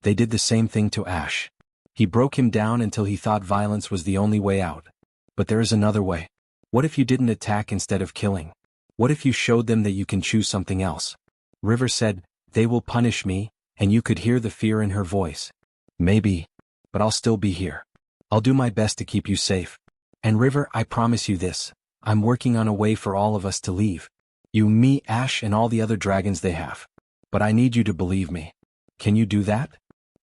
They did the same thing to Ash. He broke him down until he thought violence was the only way out. But there is another way. What if you didn't attack instead of killing? What if you showed them that you can choose something else? River said, they will punish me, and you could hear the fear in her voice. Maybe. But I'll still be here. I'll do my best to keep you safe. And River, I promise you this, I'm working on a way for all of us to leave. You, me, Ash, and all the other dragons they have. But I need you to believe me. Can you do that?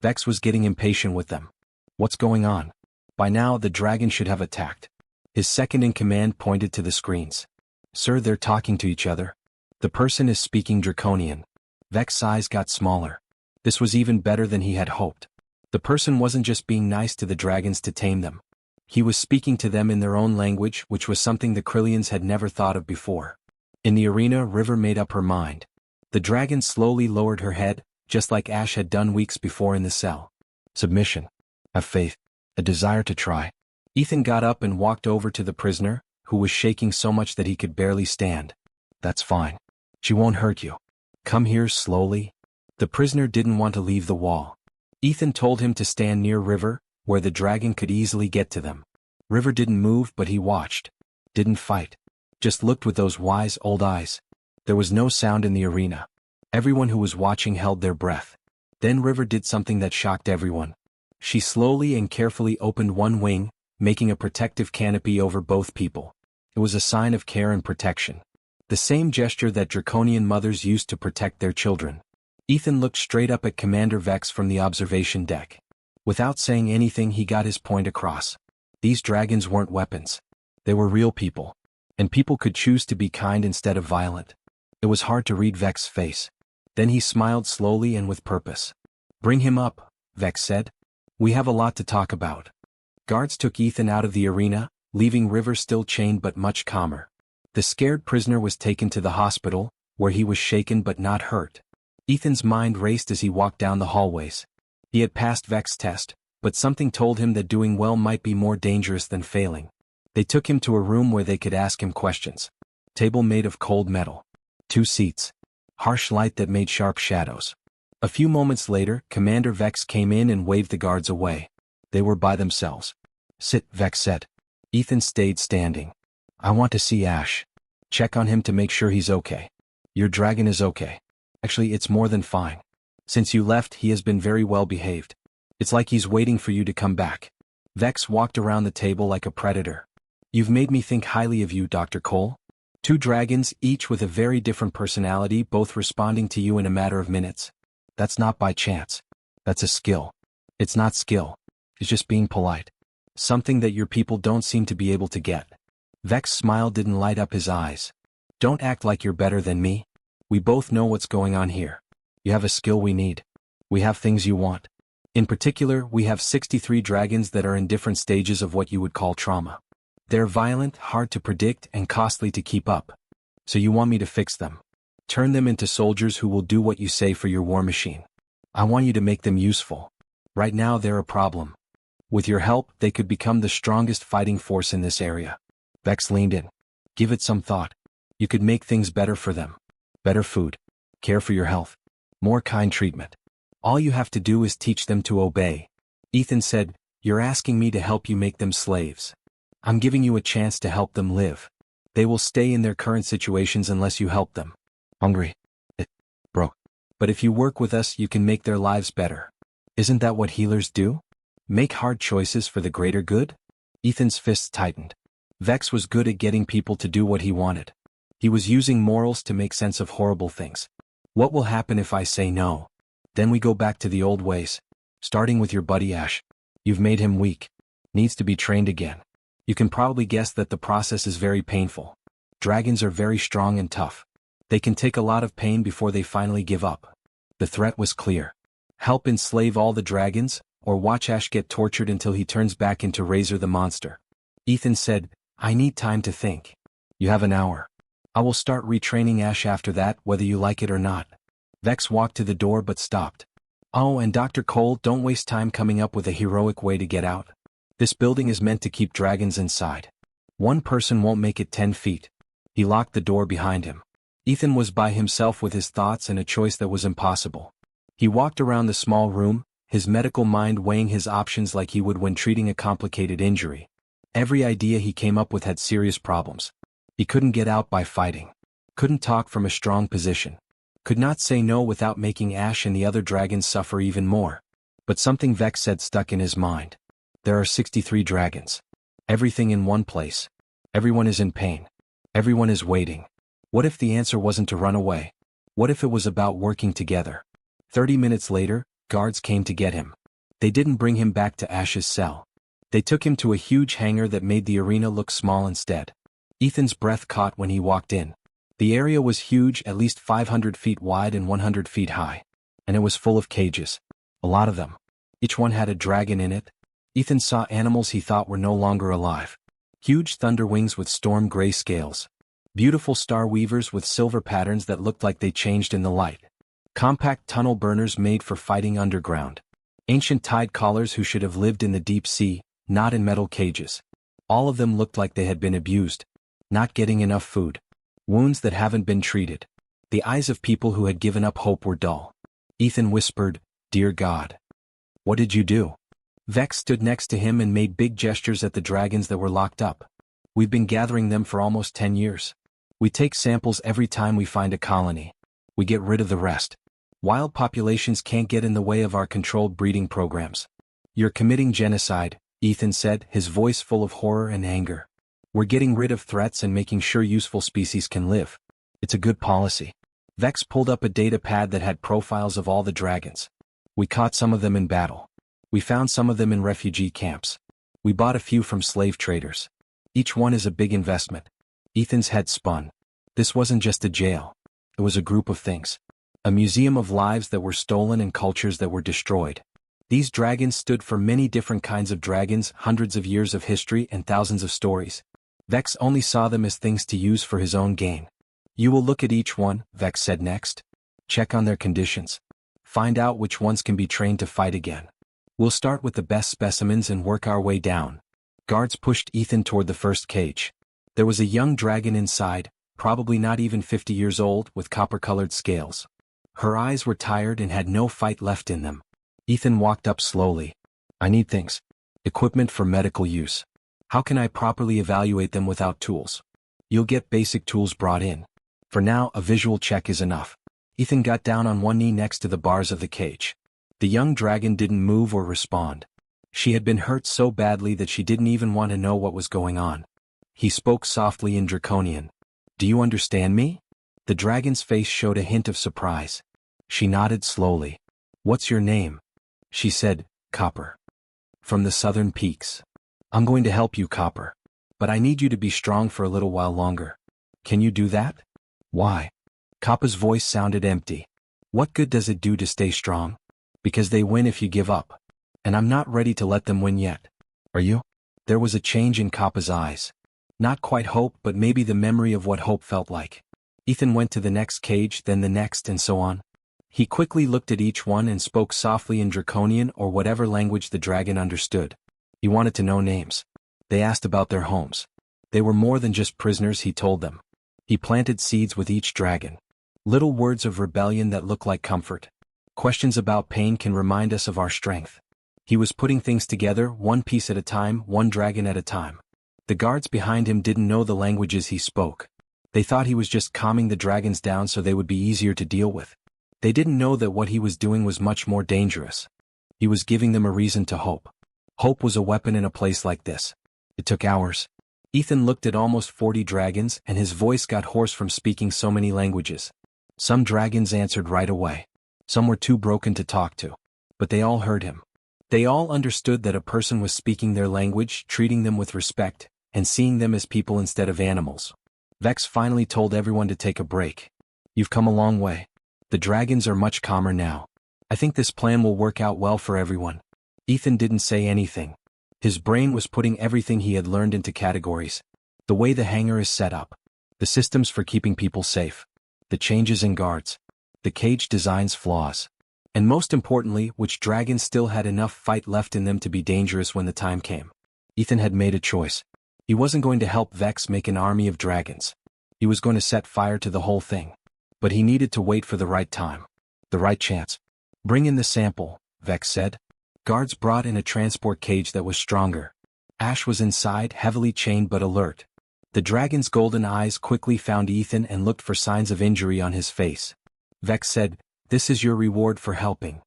Vex was getting impatient with them. What's going on? By now the dragon should have attacked. His second-in-command pointed to the screens. Sir, they're talking to each other. The person is speaking Draconian. Vex's eyes got smaller. This was even better than he had hoped. The person wasn't just being nice to the dragons to tame them. He was speaking to them in their own language, which was something the Kryllians had never thought of before. In the arena, River made up her mind. The dragon slowly lowered her head, just like Ash had done weeks before in the cell. Submission. Have faith. A desire to try. Ethan got up and walked over to the prisoner, who was shaking so much that he could barely stand. That's fine. She won't hurt you. Come here slowly. The prisoner didn't want to leave the wall. Ethan told him to stand near River, where the dragon could easily get to them. River didn't move, but he watched. Didn't fight. Just looked with those wise old eyes. There was no sound in the arena. Everyone who was watching held their breath. Then River did something that shocked everyone. She slowly and carefully opened one wing, making a protective canopy over both people. It was a sign of care and protection. The same gesture that draconian mothers used to protect their children. Ethan looked straight up at Commander Vex from the observation deck. Without saying anything, he got his point across. These dragons weren't weapons. They were real people. And people could choose to be kind instead of violent. It was hard to read Vex's face. Then he smiled slowly and with purpose. Bring him up, Vex said. We have a lot to talk about. Guards took Ethan out of the arena, leaving River still chained but much calmer. The scared prisoner was taken to the hospital, where he was shaken but not hurt. Ethan's mind raced as he walked down the hallways. He had passed Vex's test, but something told him that doing well might be more dangerous than failing. They took him to a room where they could ask him questions. Table made of cold metal. 2 seats. Harsh light that made sharp shadows. A few moments later, Commander Vex came in and waved the guards away. They were by themselves. Sit, Vex said. Ethan stayed standing. I want to see Ash. Check on him to make sure he's okay. Your dragon is okay. Actually, it's more than fine. Since you left, he has been very well behaved. It's like he's waiting for you to come back. Vex walked around the table like a predator. You've made me think highly of you, Dr. Cole. 2 dragons, each with a very different personality, both responding to you in a matter of minutes. That's not by chance. That's a skill. It's not skill. It's just being polite. Something that your people don't seem to be able to get. Vex's smile didn't light up his eyes. Don't act like you're better than me. We both know what's going on here. You have a skill we need. We have things you want. In particular, we have 63 dragons that are in different stages of what you would call trauma. They're violent, hard to predict, and costly to keep up. So you want me to fix them. Turn them into soldiers who will do what you say for your war machine. I want you to make them useful. Right now they're a problem. With your help, they could become the strongest fighting force in this area. Vex leaned in. Give it some thought. You could make things better for them. Better food. Care for your health. More kind treatment. All you have to do is teach them to obey. Ethan said, you're asking me to help you make them slaves. I'm giving you a chance to help them live. They will stay in their current situations unless you help them. Hungry. Broke. But if you work with us, you can make their lives better. Isn't that what healers do? Make hard choices for the greater good? Ethan's fists tightened. Vex was good at getting people to do what he wanted. He was using morals to make sense of horrible things. What will happen if I say no? Then we go back to the old ways. Starting with your buddy Ash. You've made him weak. Needs to be trained again. You can probably guess that the process is very painful. Dragons are very strong and tough. They can take a lot of pain before they finally give up. The threat was clear. Help enslave all the dragons, or watch Ash get tortured until he turns back into Razor the monster. Ethan said, I need time to think. You have an hour. I will start retraining Ash after that, whether you like it or not. Vex walked to the door but stopped. Oh, and Dr. Cole, don't waste time coming up with a heroic way to get out. This building is meant to keep dragons inside. One person won't make it 10 feet. He locked the door behind him. Ethan was by himself with his thoughts and a choice that was impossible. He walked around the small room, his medical mind weighing his options like he would when treating a complicated injury. Every idea he came up with had serious problems. He couldn't get out by fighting. Couldn't talk from a strong position. Could not say no without making Ash and the other dragons suffer even more. But something Vex said stuck in his mind. There are 63 dragons. Everything in one place. Everyone is in pain. Everyone is waiting. What if the answer wasn't to run away? What if it was about working together? 30 minutes later, guards came to get him. They didn't bring him back to Ash's cell. They took him to a huge hangar that made the arena look small instead. Ethan's breath caught when he walked in. The area was huge, at least 500 feet wide and 100 feet high. And it was full of cages. A lot of them. Each one had a dragon in it. Ethan saw animals he thought were no longer alive. Huge thunder wings with storm gray scales. Beautiful star weavers with silver patterns that looked like they changed in the light. Compact tunnel burners made for fighting underground. Ancient tide callers who should have lived in the deep sea, not in metal cages. All of them looked like they had been abused. Not getting enough food. Wounds that haven't been treated. The eyes of people who had given up hope were dull. Ethan whispered, "Dear God. What did you do?" Vex stood next to him and made big gestures at the dragons that were locked up. "We've been gathering them for almost 10 years. We take samples every time we find a colony. We get rid of the rest. Wild populations can't get in the way of our controlled breeding programs." "You're committing genocide," Ethan said, his voice full of horror and anger. "We're getting rid of threats and making sure useful species can live. It's a good policy." Vex pulled up a data pad that had profiles of all the dragons. "We caught some of them in battle. We found some of them in refugee camps. We bought a few from slave traders. Each one is a big investment." Ethan's head spun. This wasn't just a jail. It was a group of things. A museum of lives that were stolen and cultures that were destroyed. These dragons stood for many different kinds of dragons, hundreds of years of history and thousands of stories. Vex only saw them as things to use for his own gain. "You will look at each one," Vex said next. "Check on their conditions. Find out which ones can be trained to fight again. We'll start with the best specimens and work our way down." Guards pushed Ethan toward the first cage. There was a young dragon inside, probably not even 50 years old, with copper-colored scales. Her eyes were tired and had no fight left in them. Ethan walked up slowly. "I need things. Equipment for medical use. How can I properly evaluate them without tools?" "You'll get basic tools brought in. For now, a visual check is enough." Ethan got down on one knee next to the bars of the cage. The young dragon didn't move or respond. She had been hurt so badly that she didn't even want to know what was going on. He spoke softly in Draconian. "Do you understand me?" The dragon's face showed a hint of surprise. She nodded slowly. "What's your name?" She said, "Copper. From the southern peaks. I'm going to help you, Copper. But I need you to be strong for a little while longer. Can you do that?" "Why?" Copper's voice sounded empty. "What good does it do to stay strong? Because they win if you give up. And I'm not ready to let them win yet. Are you?" There was a change in Copper's eyes. Not quite hope, but maybe the memory of what hope felt like. Ethan went to the next cage, then the next, and so on. He quickly looked at each one and spoke softly in Draconian or whatever language the dragon understood. He wanted to know names. They asked about their homes. They were more than just prisoners, he told them. He planted seeds with each dragon. Little words of rebellion that look like comfort. Questions about pain can remind us of our strength. He was putting things together, one piece at a time, one dragon at a time. The guards behind him didn't know the languages he spoke. They thought he was just calming the dragons down so they would be easier to deal with. They didn't know that what he was doing was much more dangerous. He was giving them a reason to hope. Hope was a weapon in a place like this. It took hours. Ethan looked at almost 40 dragons, and his voice got hoarse from speaking so many languages. Some dragons answered right away. Some were too broken to talk to. But they all heard him. They all understood that a person was speaking their language, treating them with respect, and seeing them as people instead of animals. Vex finally told everyone to take a break. "You've come a long way. The dragons are much calmer now. I think this plan will work out well for everyone." Ethan didn't say anything. His brain was putting everything he had learned into categories. The way the hangar is set up. The systems for keeping people safe. The changes in guards. The cage design's flaws. And most importantly, which dragons still had enough fight left in them to be dangerous when the time came. Ethan had made a choice. He wasn't going to help Vex make an army of dragons. He was going to set fire to the whole thing. But he needed to wait for the right time. The right chance. "Bring in the sample," Vex said. Guards brought in a transport cage that was stronger. Ash was inside, heavily chained but alert. The dragon's golden eyes quickly found Ethan and looked for signs of injury on his face. Vex said, "This is your reward for helping.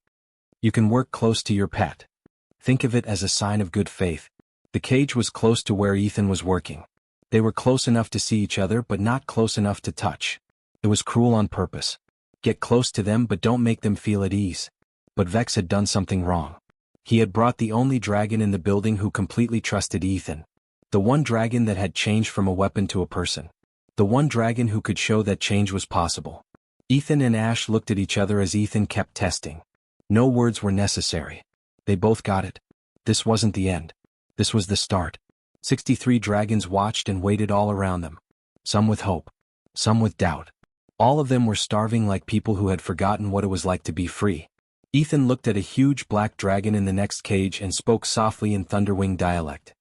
You can work close to your pet. Think of it as a sign of good faith." The cage was close to where Ethan was working. They were close enough to see each other but not close enough to touch. It was cruel on purpose. Get close to them but don't make them feel at ease. But Vex had done something wrong. He had brought the only dragon in the building who completely trusted Ethan. The one dragon that had changed from a weapon to a person. The one dragon who could show that change was possible. Ethan and Ash looked at each other as Ethan kept testing. No words were necessary. They both got it. This wasn't the end. This was the start. 63 dragons watched and waited all around them. Some with hope. Some with doubt. All of them were starving like people who had forgotten what it was like to be free. Ethan looked at a huge black dragon in the next cage and spoke softly in Thunderwing dialect.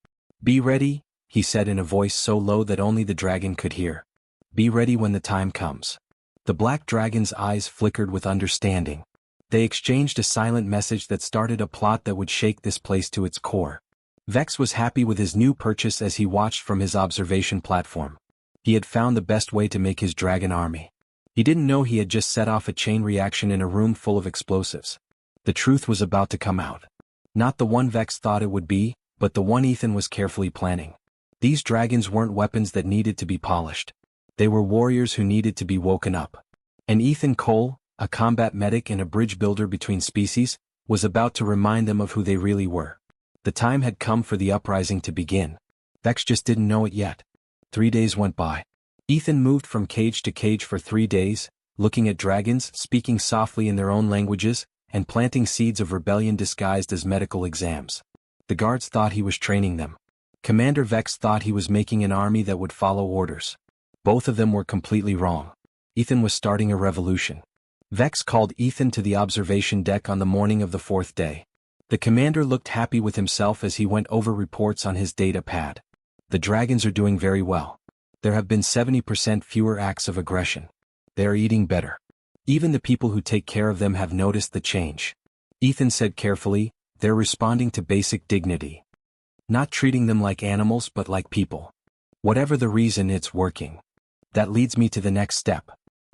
"Be ready," he said in a voice so low that only the dragon could hear. "Be ready when the time comes." The black dragon's eyes flickered with understanding. They exchanged a silent message that started a plot that would shake this place to its core. Vex was happy with his new purchase as he watched from his observation platform. He had found the best way to make his dragon army. He didn't know he had just set off a chain reaction in a room full of explosives. The truth was about to come out. Not the one Vex thought it would be, but the one Ethan was carefully planning. These dragons weren't weapons that needed to be polished. They were warriors who needed to be woken up. And Ethan Cole, a combat medic and a bridge builder between species, was about to remind them of who they really were. The time had come for the uprising to begin. Vex just didn't know it yet. 3 days went by. Ethan moved from cage to cage for 3 days, looking at dragons, speaking softly in their own languages, and planting seeds of rebellion disguised as medical exams. The guards thought he was training them. Commander Vex thought he was making an army that would follow orders. Both of them were completely wrong. Ethan was starting a revolution. Vex called Ethan to the observation deck on the morning of the 4th day. The commander looked happy with himself as he went over reports on his data pad. The dragons are doing very well. There have been 70% fewer acts of aggression. They are eating better. Even the people who take care of them have noticed the change. Ethan said carefully, "They're responding to basic dignity. Not treating them like animals but like people. Whatever the reason, it's working." That leads me to the next step.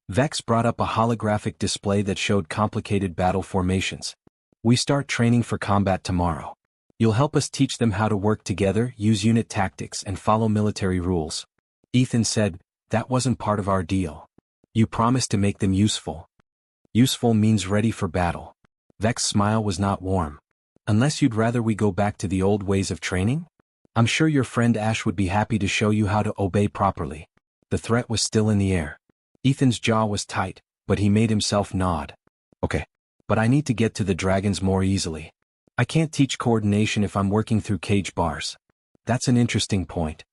Vex brought up a holographic display that showed complicated battle formations. "We start training for combat tomorrow. You'll help us teach them how to work together, use unit tactics, and follow military rules." Ethan said, "That wasn't part of our deal. You promised to make them useful." "Useful means ready for battle." Vex's smile was not warm. "Unless you'd rather we go back to the old ways of training? I'm sure your friend Ash would be happy to show you how to obey properly." The threat was still in the air. Ethan's jaw was tight, but he made himself nod. "Okay. But I need to get to the dragons more easily. I can't teach coordination if I'm working through cage bars." "That's an interesting point."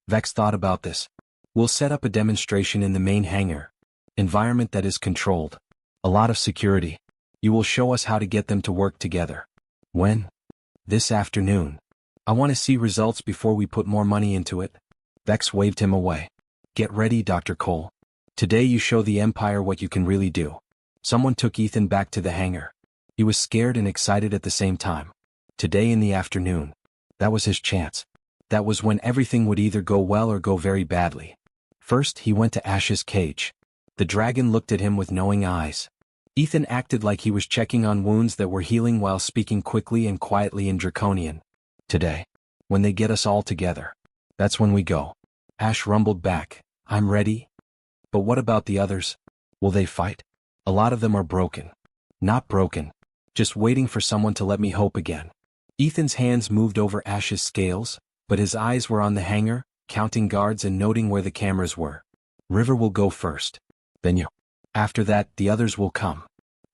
Vex thought about this. "We'll set up a demonstration in the main hangar. Environment that is controlled. A lot of security. You will show us how to get them to work together." "When?" "This afternoon. I want to see results before we put more money into it." Vex waved him away. "Get ready, Dr. Cole. Today you show the Empire what you can really do." Someone took Ethan back to the hangar. He was scared and excited at the same time. Today in the afternoon. That was his chance. That was when everything would either go well or go very badly. First, he went to Ash's cage. The dragon looked at him with knowing eyes. Ethan acted like he was checking on wounds that were healing while speaking quickly and quietly in Draconian. "Today. When they get us all together. That's when we go." Ash rumbled back, "I'm ready." "But what about the others? Will they fight?" "A lot of them are broken." "Not broken. Just waiting for someone to let me hope again." Ethan's hands moved over Ash's scales, but his eyes were on the hangar, counting guards and noting where the cameras were. "River will go first. Then you. After that, the others will come.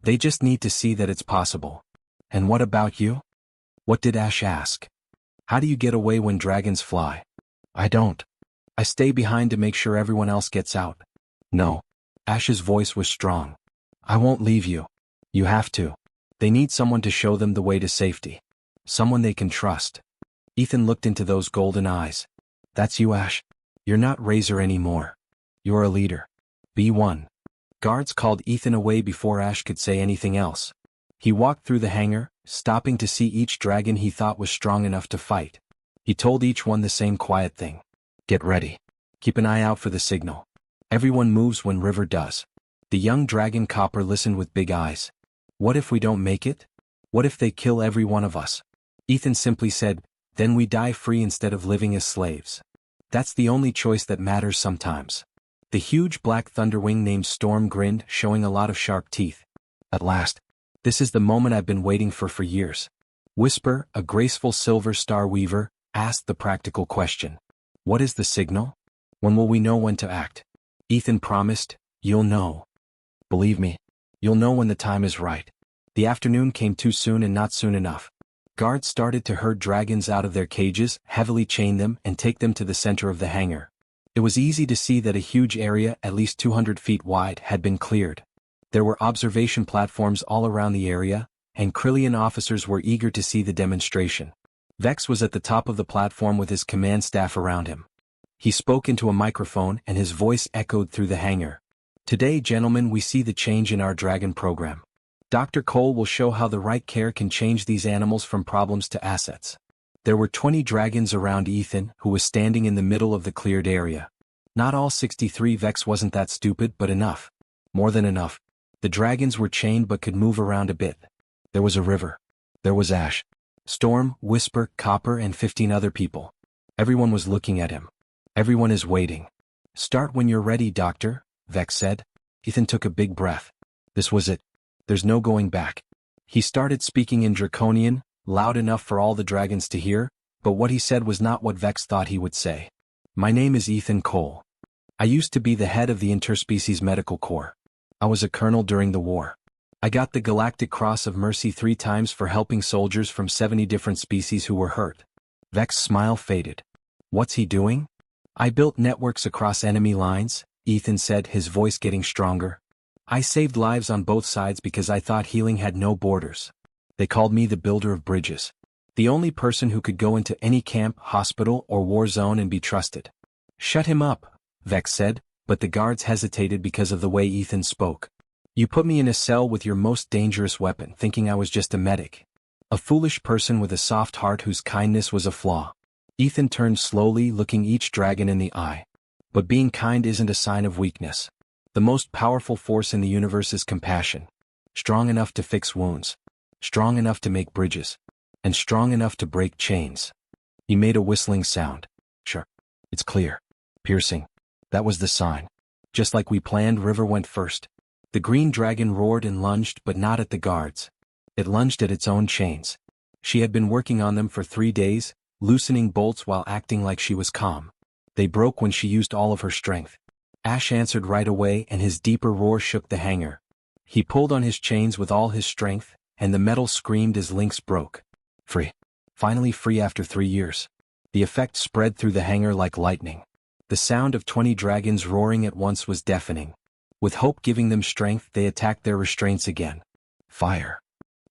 They just need to see that it's possible." "And what about you?" "What did Ash ask?" "How do you get away when dragons fly?" "I don't. I stay behind to make sure everyone else gets out." "No." Ash's voice was strong. "I won't leave you. You have to. They need someone to show them the way to safety. Someone they can trust." Ethan looked into those golden eyes. "That's you, Ash. You're not Razor anymore. You're a leader. Be one." Guards called Ethan away before Ash could say anything else. He walked through the hangar, stopping to see each dragon he thought was strong enough to fight. He told each one the same quiet thing. "Get ready. Keep an eye out for the signal. Everyone moves when River does. The young dragon Copper listened with big eyes. What if we don't make it? What if they kill every one of us? Ethan simply said, then we die free instead of living as slaves. That's the only choice that matters sometimes. The huge black thunderwing named Storm grinned, showing a lot of sharp teeth. At last. This is the moment I've been waiting for years. Whisper, a graceful silver star weaver, asked the practical question. What is the signal? When will we know when to act? Ethan promised, you'll know. Believe me. You'll know when the time is right. The afternoon came too soon and not soon enough. Guards started to herd dragons out of their cages, heavily chain them, and take them to the center of the hangar. It was easy to see that a huge area, at least 200 feet wide, had been cleared. There were observation platforms all around the area, and Kryllian officers were eager to see the demonstration. Vex was at the top of the platform with his command staff around him. He spoke into a microphone and his voice echoed through the hangar. Today, gentlemen, we see the change in our dragon program. Dr. Cole will show how the right care can change these animals from problems to assets. There were 20 dragons around Ethan, who was standing in the middle of the cleared area. Not all 63. Vex wasn't that stupid, but enough. More than enough. The dragons were chained but could move around a bit. There was a River. There was Ash. Storm, Whisper, Copper, and 15 other people. Everyone was looking at him. Everyone is waiting. Start when you're ready, Doctor, Vex said. Ethan took a big breath. This was it. There's no going back. He started speaking in Draconian, loud enough for all the dragons to hear, but what he said was not what Vex thought he would say. My name is Ethan Cole. I used to be the head of the Interspecies Medical Corps. I was a colonel during the war. I got the Galactic Cross of Mercy 3 times for helping soldiers from 70 different species who were hurt. Vex's smile faded. What's he doing? I built networks across enemy lines, Ethan said, his voice getting stronger. I saved lives on both sides because I thought healing had no borders. They called me the builder of bridges. The only person who could go into any camp, hospital, or war zone and be trusted. Shut him up, Vex said, but the guards hesitated because of the way Ethan spoke. You put me in a cell with your most dangerous weapon, thinking I was just a medic. A foolish person with a soft heart whose kindness was a flaw. Ethan turned slowly, looking each dragon in the eye. But being kind isn't a sign of weakness. The most powerful force in the universe is compassion. Strong enough to fix wounds. Strong enough to make bridges. And strong enough to break chains. He made a whistling sound. Sure. It's clear. Piercing. That was the sign. Just like we planned, River went first. The green dragon roared and lunged, but not at the guards. It lunged at its own chains. She had been working on them for 3 days, loosening bolts while acting like she was calm. They broke when she used all of her strength. Ash answered right away, and his deeper roar shook the hangar. He pulled on his chains with all his strength, and the metal screamed as links broke. Free. Finally free after 3 years. The effect spread through the hangar like lightning. The sound of 20 dragons roaring at once was deafening. With hope giving them strength, they attacked their restraints again. Fire.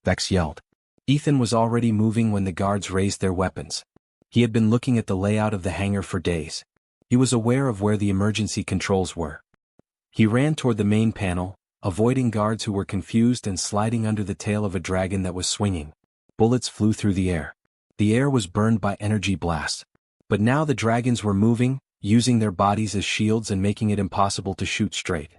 Vex yelled. Ethan was already moving when the guards raised their weapons. He had been looking at the layout of the hangar for days. He was aware of where the emergency controls were. He ran toward the main panel, avoiding guards who were confused and sliding under the tail of a dragon that was swinging. Bullets flew through the air. The air was burned by energy blasts. But now the dragons were moving, using their bodies as shields and making it impossible to shoot straight.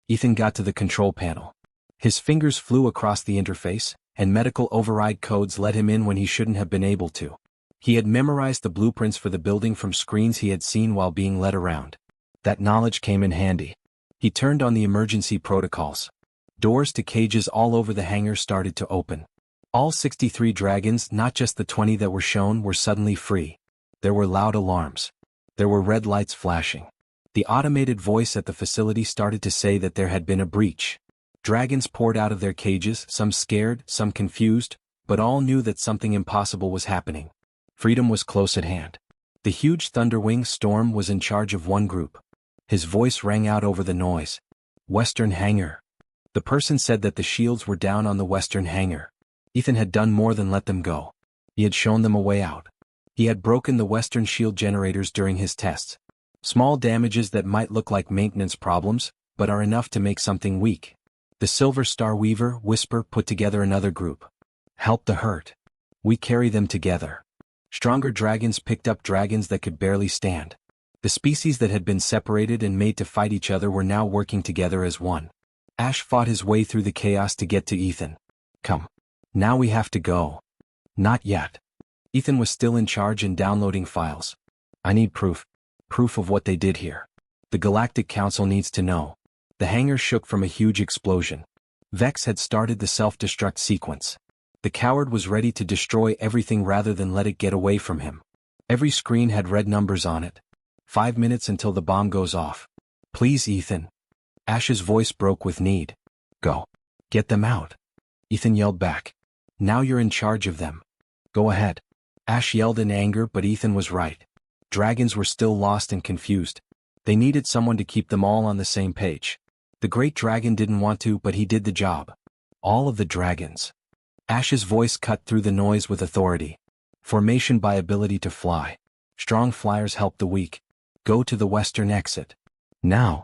Ethan got to the control panel. His fingers flew across the interface, and medical override codes let him in when he shouldn't have been able to. He had memorized the blueprints for the building from screens he had seen while being led around. That knowledge came in handy. He turned on the emergency protocols. Doors to cages all over the hangar started to open. All 63 dragons, not just the 20 that were shown, were suddenly free. There were loud alarms. There were red lights flashing. The automated voice at the facility started to say that there had been a breach. Dragons poured out of their cages, some scared, some confused, but all knew that something impossible was happening. Freedom was close at hand. The huge Thunderwing Storm was in charge of one group. His voice rang out over the noise. Western Hangar. The person said that the shields were down on the Western Hangar. Ethan had done more than let them go. He had shown them a way out. He had broken the Western shield generators during his tests. Small damages that might look like maintenance problems, but are enough to make something weak. The Silver Star Weaver, Whisper, put together another group. Help the hurt. We carry them together. Stronger dragons picked up dragons that could barely stand. The species that had been separated and made to fight each other were now working together as one. Ash fought his way through the chaos to get to Ethan. Come. Now we have to go. Not yet. Ethan was still in charge and downloading files. I need proof. Proof of what they did here. The Galactic Council needs to know. The hangar shook from a huge explosion. Vex had started the self-destruct sequence. The coward was ready to destroy everything rather than let it get away from him. Every screen had red numbers on it. 5 minutes until the bomb goes off. Please, Ethan. Ash's voice broke with need. Go. Get them out. Ethan yelled back. Now you're in charge of them. Go ahead. Ash yelled in anger, but Ethan was right. Dragons were still lost and confused. They needed someone to keep them all on the same page. The great dragon didn't want to, but he did the job. All of the dragons. Ash's voice cut through the noise with authority. Formation by ability to fly. Strong flyers help the weak. Go to the western exit. Now.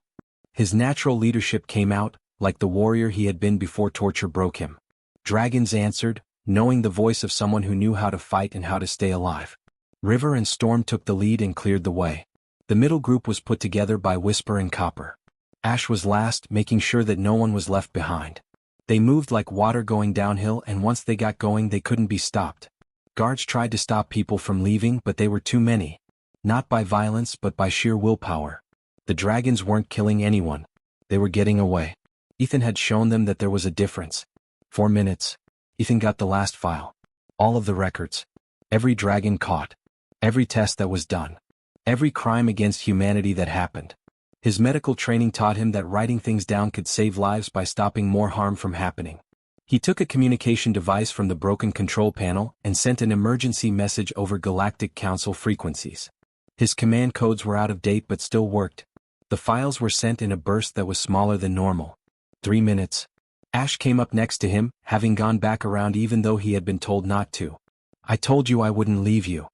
His natural leadership came out, like the warrior he had been before torture broke him. Dragons answered, knowing the voice of someone who knew how to fight and how to stay alive. River and Storm took the lead and cleared the way. The middle group was put together by Whisper and Copper. Ash was last, making sure that no one was left behind. They moved like water going downhill, and once they got going they couldn't be stopped. Guards tried to stop people from leaving, but they were too many. Not by violence but by sheer willpower. The dragons weren't killing anyone. They were getting away. Ethan had shown them that there was a difference. 4 minutes. Ethan got the last file. All of the records. Every dragon caught. Every test that was done. Every crime against humanity that happened. His medical training taught him that writing things down could save lives by stopping more harm from happening. He took a communication device from the broken control panel and sent an emergency message over Galactic Council frequencies. His command codes were out of date but still worked. The files were sent in a burst that was smaller than normal. 3 minutes. Ash came up next to him, having gone back around even though he had been told not to. I told you I wouldn't leave you.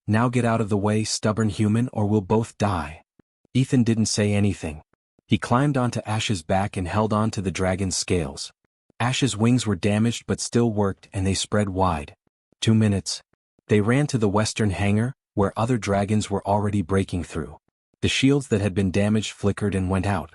Now get out of the way, stubborn human, or we'll both die. Ethan didn't say anything. He climbed onto Ash's back and held on to the dragon's scales. Ash's wings were damaged but still worked and they spread wide. 2 minutes. They ran to the western hangar, where other dragons were already breaking through. The shields that had been damaged flickered and went out.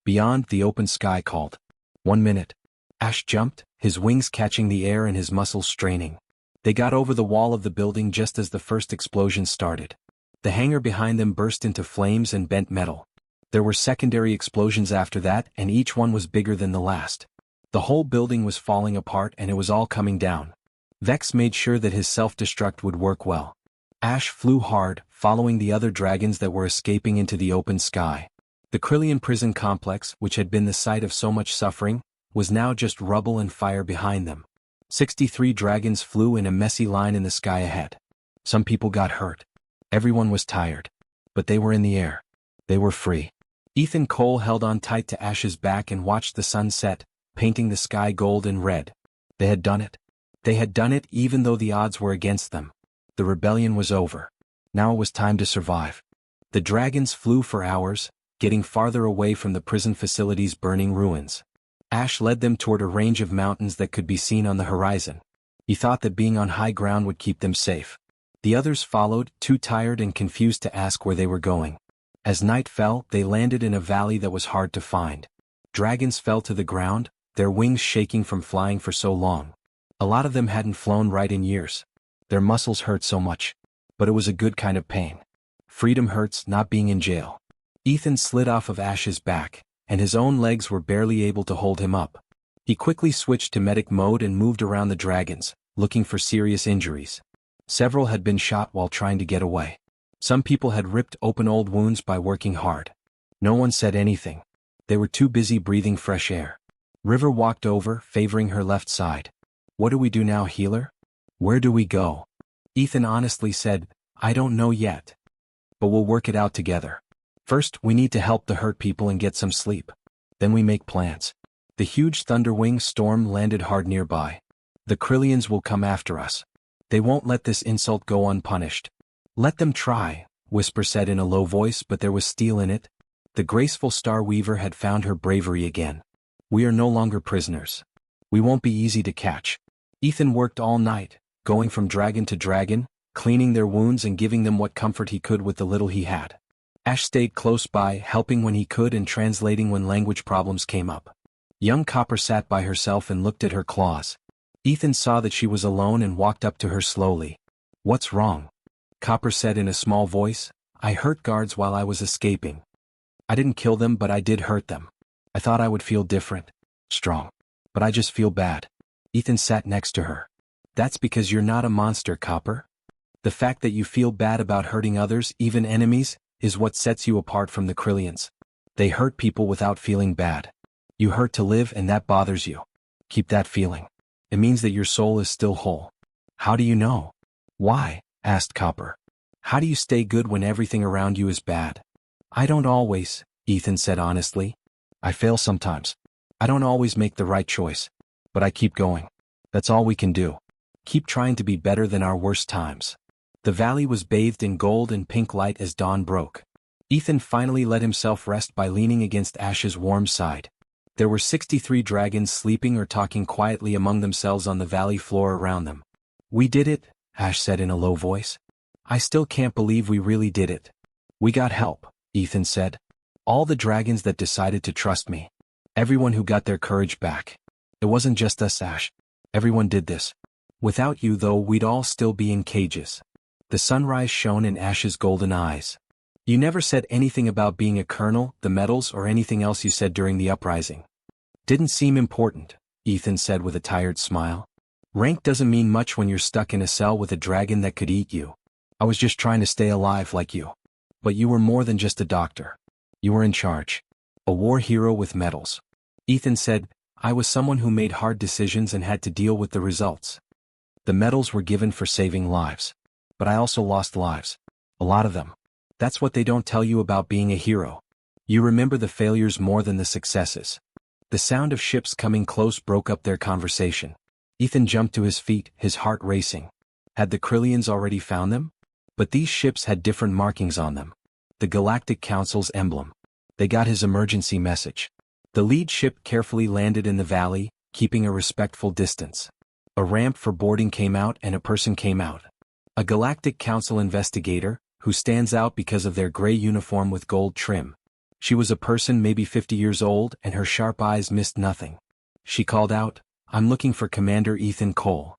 Beyond, the open sky called. 1 minute. Ash jumped, his wings catching the air and his muscles straining. They got over the wall of the building just as the first explosion started. The hangar behind them burst into flames and bent metal. There were secondary explosions after that, and each one was bigger than the last. The whole building was falling apart and it was all coming down. Vex made sure that his self-destruct would work well. Ash flew hard, following the other dragons that were escaping into the open sky. The Kryllian prison complex, which had been the site of so much suffering, was now just rubble and fire behind them. 63 dragons flew in a messy line in the sky ahead. Some people got hurt. Everyone was tired. But they were in the air. They were free. Ethan Cole held on tight to Ash's back and watched the sun set, painting the sky gold and red. They had done it. They had done it even though the odds were against them. The rebellion was over. Now it was time to survive. The dragons flew for hours, getting farther away from the prison facility's burning ruins. Ash led them toward a range of mountains that could be seen on the horizon. He thought that being on high ground would keep them safe. The others followed, too tired and confused to ask where they were going. As night fell, they landed in a valley that was hard to find. Dragons fell to the ground, their wings shaking from flying for so long. A lot of them hadn't flown right in years. Their muscles hurt so much. But it was a good kind of pain. Freedom hurts, not being in jail. Ethan slid off of Ash's back, and his own legs were barely able to hold him up. He quickly switched to medic mode and moved around the dragons, looking for serious injuries. Several had been shot while trying to get away. Some people had ripped open old wounds by working hard. No one said anything. They were too busy breathing fresh air. River walked over, favoring her left side. What do we do now, healer? Where do we go? Ethan honestly said, I don't know yet. But we'll work it out together. First, we need to help the hurt people and get some sleep. Then we make plans. The huge Thunderwing storm landed hard nearby. The Kryllians will come after us. They won't let this insult go unpunished. Let them try, Whisper said in a low voice, but there was steel in it. The graceful Star Weaver had found her bravery again. We are no longer prisoners. We won't be easy to catch. Ethan worked all night, going from dragon to dragon, cleaning their wounds and giving them what comfort he could with the little he had. Ash stayed close by, helping when he could and translating when language problems came up. Young Copper sat by herself and looked at her claws. Ethan saw that she was alone and walked up to her slowly. "What's wrong?" Copper said in a small voice. "I hurt guards while I was escaping. I didn't kill them, but I did hurt them. I thought I would feel different. Strong. But I just feel bad." Ethan sat next to her. "That's because you're not a monster, Copper. The fact that you feel bad about hurting others, even enemies, is what sets you apart from the Kryllians. They hurt people without feeling bad. You hurt to live, and that bothers you. Keep that feeling. It means that your soul is still whole." "How do you know?" "Why?" asked Copper. "How do you stay good when everything around you is bad?" "I don't always," Ethan said honestly. "I fail sometimes. I don't always make the right choice. But I keep going. That's all we can do. Keep trying to be better than our worst times." The valley was bathed in gold and pink light as dawn broke. Ethan finally let himself rest by leaning against Ash's warm side. There were 63 dragons sleeping or talking quietly among themselves on the valley floor around them. "We did it," Ash said in a low voice. "I still can't believe we really did it." "We got help," Ethan said. "All the dragons that decided to trust me. Everyone who got their courage back. It wasn't just us, Ash. Everyone did this. Without you, though, we'd all still be in cages." The sunrise shone in Ash's golden eyes. "You never said anything about being a colonel, the medals, or anything else you said during the uprising." "Didn't seem important," Ethan said with a tired smile. "Rank doesn't mean much when you're stuck in a cell with a dragon that could eat you. I was just trying to stay alive like you. But you were more than just a doctor. You were in charge. A war hero with medals." Ethan said, "I was someone who made hard decisions and had to deal with the results. The medals were given for saving lives. But I also lost lives. A lot of them. That's what they don't tell you about being a hero. You remember the failures more than the successes." The sound of ships coming close broke up their conversation. Ethan jumped to his feet, his heart racing. Had the Kryllians already found them? But these ships had different markings on them. The Galactic Council's emblem. They got his emergency message. The lead ship carefully landed in the valley, keeping a respectful distance. A ramp for boarding came out and a person came out. A Galactic Council investigator, who stands out because of their gray uniform with gold trim. She was a person maybe 50 years old, and her sharp eyes missed nothing. She called out, "I'm looking for Commander Ethan Cole."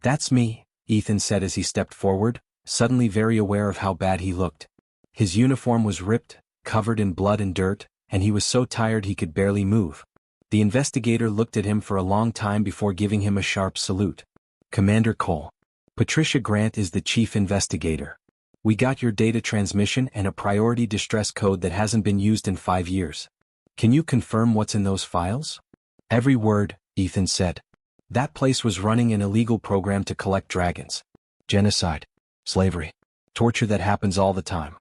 "That's me," Ethan said as he stepped forward, suddenly very aware of how bad he looked. His uniform was ripped, covered in blood and dirt, and he was so tired he could barely move. The investigator looked at him for a long time before giving him a sharp salute. "Commander Cole. Patricia Grant is the chief investigator. We got your data transmission and a priority distress code that hasn't been used in 5 years. Can you confirm what's in those files?" "Every word," Ethan said. "That place was running an illegal program to collect dragons. Genocide. Slavery. Torture that happens all the time.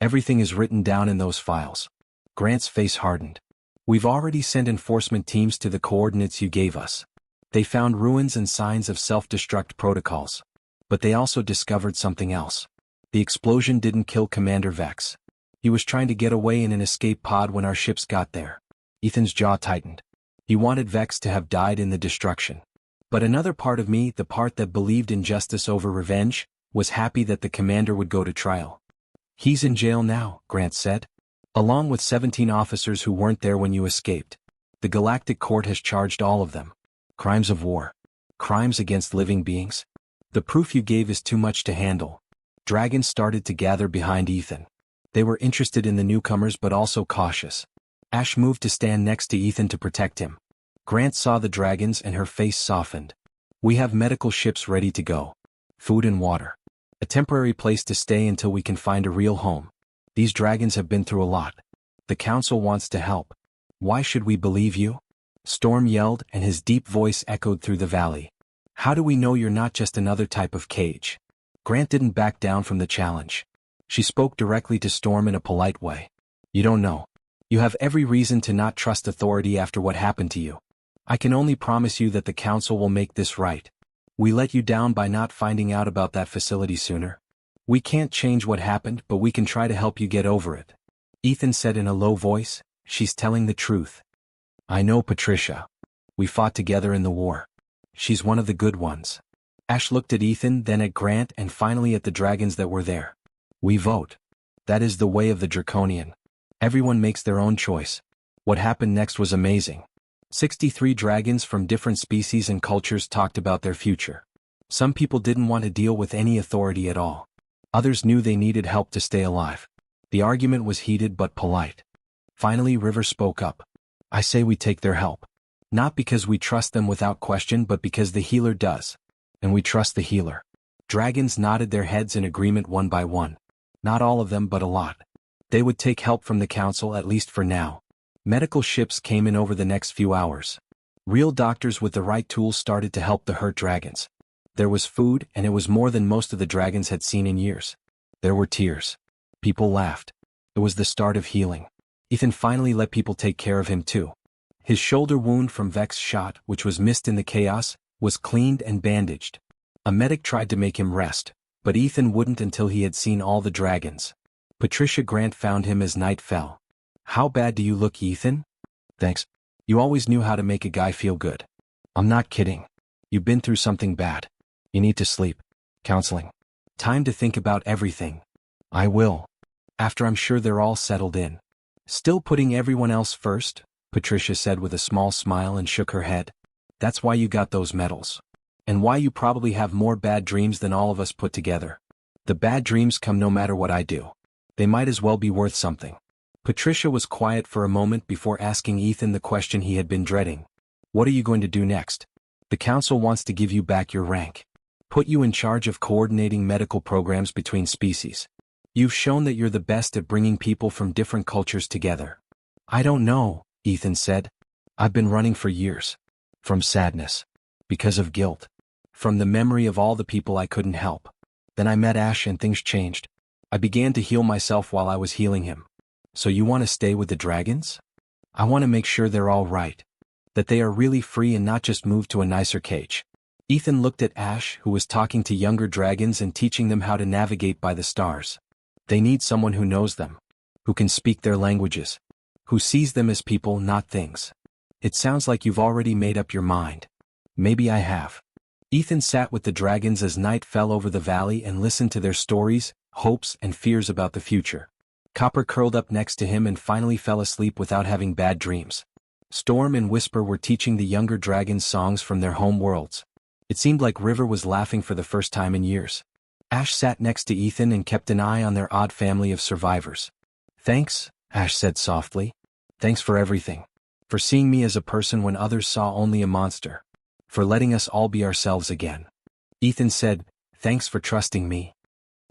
Everything is written down in those files." Grant's face hardened. "We've already sent enforcement teams to the coordinates you gave us. They found ruins and signs of self-destruct protocols. But they also discovered something else. The explosion didn't kill Commander Vex. He was trying to get away in an escape pod when our ships got there." Ethan's jaw tightened. He wanted Vex to have died in the destruction. But another part of me, the part that believed in justice over revenge, was happy that the commander would go to trial. "He's in jail now," Grant said. "Along with 17 officers who weren't there when you escaped. The Galactic Court has charged all of them. Crimes of war. Crimes against living beings. The proof you gave is too much to handle." Dragons started to gather behind Ethan. They were interested in the newcomers but also cautious. Ash moved to stand next to Ethan to protect him. Grant saw the dragons and her face softened. "We have medical ships ready to go. Food and water. A temporary place to stay until we can find a real home. These dragons have been through a lot. The council wants to help. Why should we believe you?" Storm yelled, and his deep voice echoed through the valley. "How do we know you're not just another type of cage?" Grant didn't back down from the challenge. She spoke directly to Storm in a polite way. "You don't know. You have every reason to not trust authority after what happened to you. I can only promise you that the council will make this right. We let you down by not finding out about that facility sooner. We can't change what happened, but we can try to help you get over it." Ethan said in a low voice, "She's telling the truth. I know Patricia. We fought together in the war. She's one of the good ones." Ash looked at Ethan, then at Grant, and finally at the dragons that were there. "We vote. That is the way of the draconian. Everyone makes their own choice. What happened next was amazing. 63 dragons from different species and cultures talked about their future. Some people didn't want to deal with any authority at all. Others knew they needed help to stay alive. The argument was heated but polite. Finally, River spoke up. I say we take their help. Not because we trust them without question, but because the healer does. And we trust the healer. Dragons nodded their heads in agreement one by one. Not all of them, but a lot. They would take help from the council, at least for now. Medical ships came in over the next few hours. Real doctors with the right tools started to help the hurt dragons. There was food, and it was more than most of the dragons had seen in years. There were tears. People laughed. It was the start of healing. Ethan finally let people take care of him too. His shoulder wound from Vex's shot, which was missed in the chaos, was cleaned and bandaged. A medic tried to make him rest, but Ethan wouldn't until he had seen all the dragons. Patricia Grant found him as night fell. How bad do you look, Ethan? Thanks. You always knew how to make a guy feel good. I'm not kidding. You've been through something bad. You need to sleep. Counseling. Time to think about everything. I will. After I'm sure they're all settled in. Still putting everyone else first? Patricia said with a small smile and shook her head. That's why you got those medals. And why you probably have more bad dreams than all of us put together. The bad dreams come no matter what I do. They might as well be worth something. Patricia was quiet for a moment before asking Ethan the question he had been dreading. What are you going to do next? The council wants to give you back your rank. Put you in charge of coordinating medical programs between species. You've shown that you're the best at bringing people from different cultures together. I don't know, Ethan said. I've been running for years. From sadness. Because of guilt. From the memory of all the people I couldn't help. Then I met Ash and things changed. I began to heal myself while I was healing him. So you want to stay with the dragons? I want to make sure they're all right. That they are really free and not just move to a nicer cage. Ethan looked at Ash, who was talking to younger dragons and teaching them how to navigate by the stars. They need someone who knows them. Who can speak their languages. Who sees them as people, not things. It sounds like you've already made up your mind. Maybe I have. Ethan sat with the dragons as night fell over the valley and listened to their stories, hopes, and fears about the future. Copper curled up next to him and finally fell asleep without having bad dreams. Storm and Whisper were teaching the younger dragons songs from their home worlds. It seemed like River was laughing for the first time in years. Ash sat next to Ethan and kept an eye on their odd family of survivors. Thanks, Ash said softly. Thanks for everything. For seeing me as a person when others saw only a monster. For letting us all be ourselves again. Ethan said, thanks for trusting me.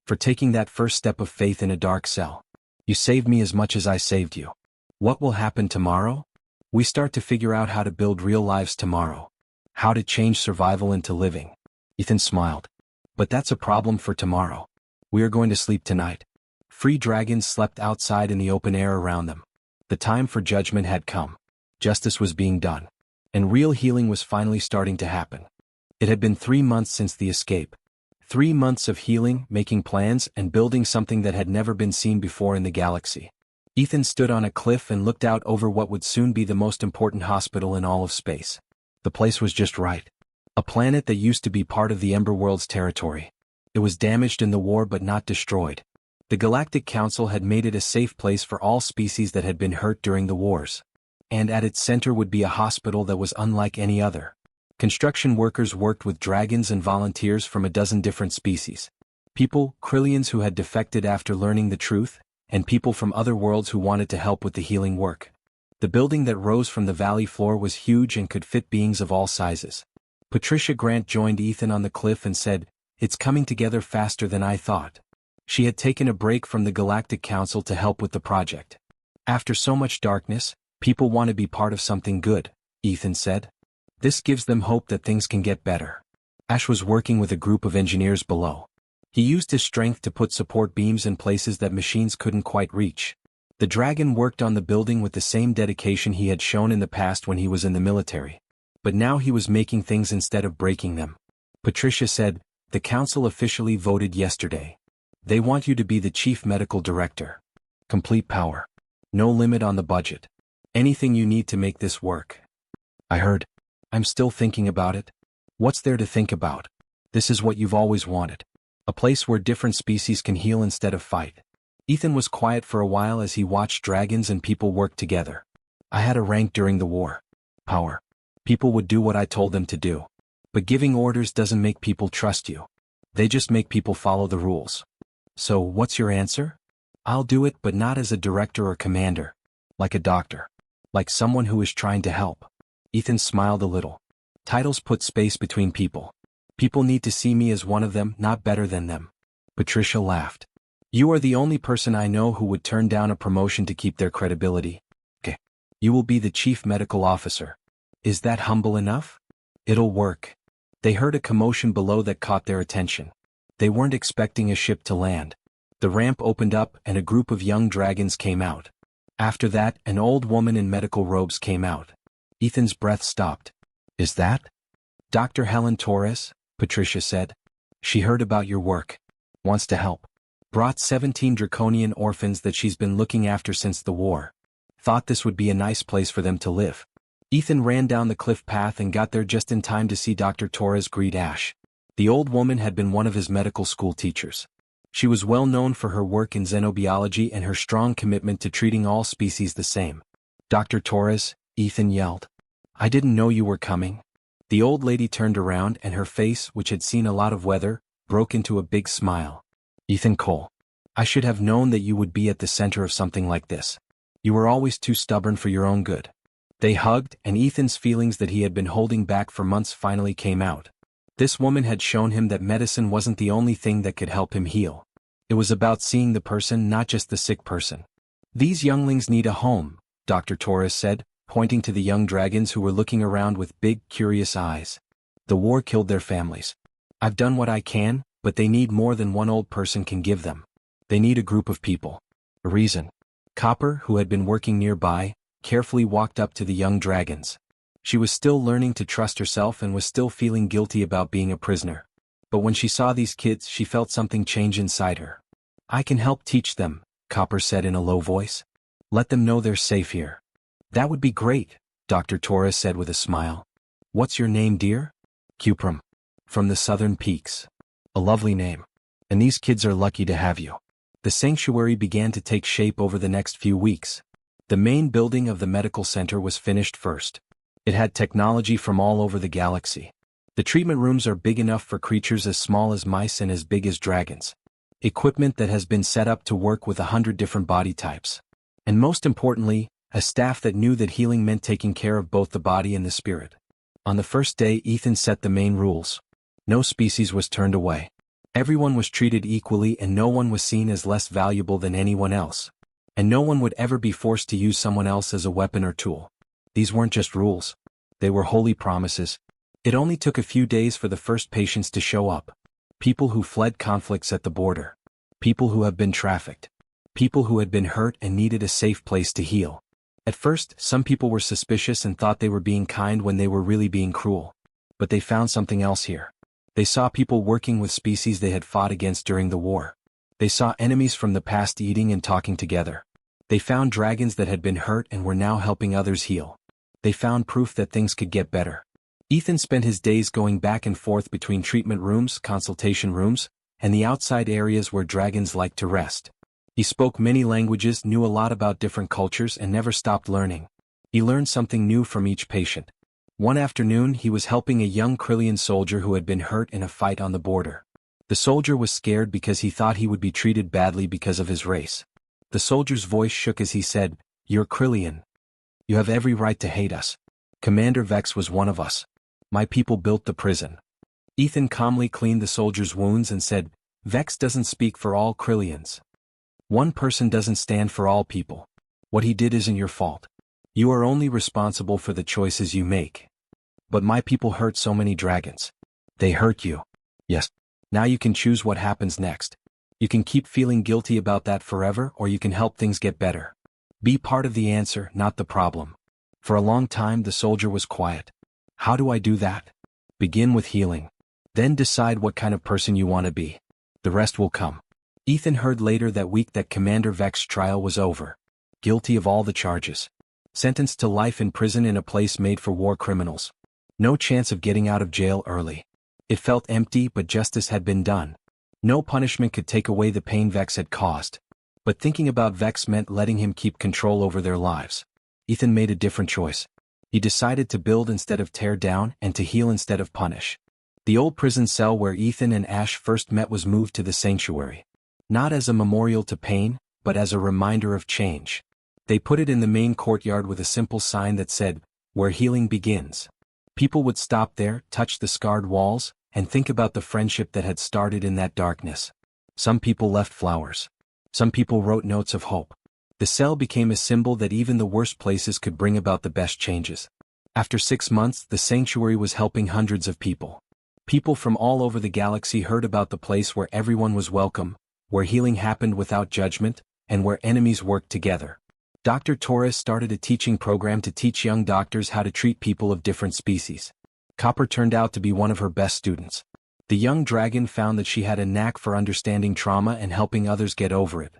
For taking that first step of faith in a dark cell. You saved me as much as I saved you. What will happen tomorrow? We start to figure out how to build real lives tomorrow. How to change survival into living. Ethan smiled. But that's a problem for tomorrow. We are going to sleep tonight. Free dragons slept outside in the open air around them. The time for judgment had come. Justice was being done. And real healing was finally starting to happen. It had been 3 months since the escape. 3 months of healing, making plans, and building something that had never been seen before in the galaxy. Ethan stood on a cliff and looked out over what would soon be the most important hospital in all of space. The place was just right. A planet that used to be part of the Ember World's territory. It was damaged in the war but not destroyed. The Galactic Council had made it a safe place for all species that had been hurt during the wars. And at its center would be a hospital that was unlike any other. Construction workers worked with dragons and volunteers from a dozen different species. People, Kryllians who had defected after learning the truth, and people from other worlds who wanted to help with the healing work. The building that rose from the valley floor was huge and could fit beings of all sizes. Patricia Grant joined Ethan on the cliff and said, "It's coming together faster than I thought." She had taken a break from the Galactic Council to help with the project. After so much darkness, people want to be part of something good, Ethan said. This gives them hope that things can get better. Ash was working with a group of engineers below. He used his strength to put support beams in places that machines couldn't quite reach. The dragon worked on the building with the same dedication he had shown in the past when he was in the military. But now he was making things instead of breaking them. Patricia said, "The council officially voted yesterday. They want you to be the chief medical director. Complete power. No limit on the budget. Anything you need to make this work." I heard. I'm still thinking about it. What's there to think about? This is what you've always wanted. A place where different species can heal instead of fight. Ethan was quiet for a while as he watched dragons and people work together. I had a rank during the war. Power. People would do what I told them to do. But giving orders doesn't make people trust you. They just make people follow the rules. So, what's your answer? I'll do it, but not as a director or commander. Like a doctor. Like someone who is trying to help. Ethan smiled a little. Titles put space between people. People need to see me as one of them, not better than them. Patricia laughed. You are the only person I know who would turn down a promotion to keep their credibility. Okay. You will be the chief medical officer. Is that humble enough? It'll work. They heard a commotion below that caught their attention. They weren't expecting a ship to land. The ramp opened up and a group of young dragons came out. After that, an old woman in medical robes came out. Ethan's breath stopped. Is that Dr. Helen Torres? Patricia said. She heard about your work. Wants to help. Brought 17 draconian orphans that she's been looking after since the war. Thought this would be a nice place for them to live. Ethan ran down the cliff path and got there just in time to see Dr. Torres greet Ash. The old woman had been one of his medical school teachers. She was well known for her work in xenobiology and her strong commitment to treating all species the same. Dr. Torres, Ethan yelled. I didn't know you were coming. The old lady turned around and her face, which had seen a lot of weather, broke into a big smile. Ethan Cole. I should have known that you would be at the center of something like this. You were always too stubborn for your own good. They hugged, and Ethan's feelings that he had been holding back for months finally came out. This woman had shown him that medicine wasn't the only thing that could help him heal. It was about seeing the person, not just the sick person. These younglings need a home, Dr. Torres said, pointing to the young dragons who were looking around with big, curious eyes. The war killed their families. I've done what I can, but they need more than one old person can give them. They need a group of people. A reason. Copper, who had been working nearby, carefully walked up to the young dragons. She was still learning to trust herself and was still feeling guilty about being a prisoner. But when she saw these kids, she felt something change inside her. I can help teach them, Copper said in a low voice. Let them know they're safe here. That would be great, Dr. Torres said with a smile. What's your name, dear? Cuprum. From the southern peaks. A lovely name. And these kids are lucky to have you. The sanctuary began to take shape over the next few weeks. The main building of the medical center was finished first. It had technology from all over the galaxy. The treatment rooms are big enough for creatures as small as mice and as big as dragons. Equipment that has been set up to work with 100 different body types. And most importantly, a staff that knew that healing meant taking care of both the body and the spirit. On the first day, Ethan set the main rules. No species was turned away. Everyone was treated equally and no one was seen as less valuable than anyone else. And no one would ever be forced to use someone else as a weapon or tool. These weren't just rules. They were holy promises. It only took a few days for the first patients to show up. People who fled conflicts at the border. People who have been trafficked. People who had been hurt and needed a safe place to heal. At first, some people were suspicious and thought they were being kind when they were really being cruel. But they found something else here. They saw people working with species they had fought against during the war. They saw enemies from the past eating and talking together. They found dragons that had been hurt and were now helping others heal. They found proof that things could get better. Ethan spent his days going back and forth between treatment rooms, consultation rooms, and the outside areas where dragons liked to rest. He spoke many languages, knew a lot about different cultures, and never stopped learning. He learned something new from each patient. One afternoon, he was helping a young Kryllian soldier who had been hurt in a fight on the border. The soldier was scared because he thought he would be treated badly because of his race. The soldier's voice shook as he said, "You're Kryllian. You have every right to hate us. Commander Vex was one of us. My people built the prison." Ethan calmly cleaned the soldier's wounds and said, "Vex doesn't speak for all Kryllians. One person doesn't stand for all people. What he did isn't your fault. You are only responsible for the choices you make. But my people hurt so many dragons. They hurt you. Yes. Now you can choose what happens next. You can keep feeling guilty about that forever, or you can help things get better. Be part of the answer, not the problem." For a long time the soldier was quiet. How do I do that? Begin with healing. Then decide what kind of person you want to be. The rest will come. Ethan heard later that week that Commander Vex's trial was over. Guilty of all the charges. Sentenced to life in prison in a place made for war criminals. No chance of getting out of jail early. It felt empty, but justice had been done. No punishment could take away the pain Vex had caused. But thinking about Vex meant letting him keep control over their lives. Ethan made a different choice. He decided to build instead of tear down and to heal instead of punish. The old prison cell where Ethan and Ash first met was moved to the sanctuary. Not as a memorial to pain, but as a reminder of change. They put it in the main courtyard with a simple sign that said, "Where healing begins." People would stop there, touch the scarred walls, and think about the friendship that had started in that darkness. Some people left flowers. Some people wrote notes of hope. The cell became a symbol that even the worst places could bring about the best changes. After 6 months, the sanctuary was helping hundreds of people. People from all over the galaxy heard about the place where everyone was welcome, where healing happened without judgment, and where enemies worked together. Dr. Torres started a teaching program to teach young doctors how to treat people of different species. Copper turned out to be one of her best students. The young dragon found that she had a knack for understanding trauma and helping others get over it.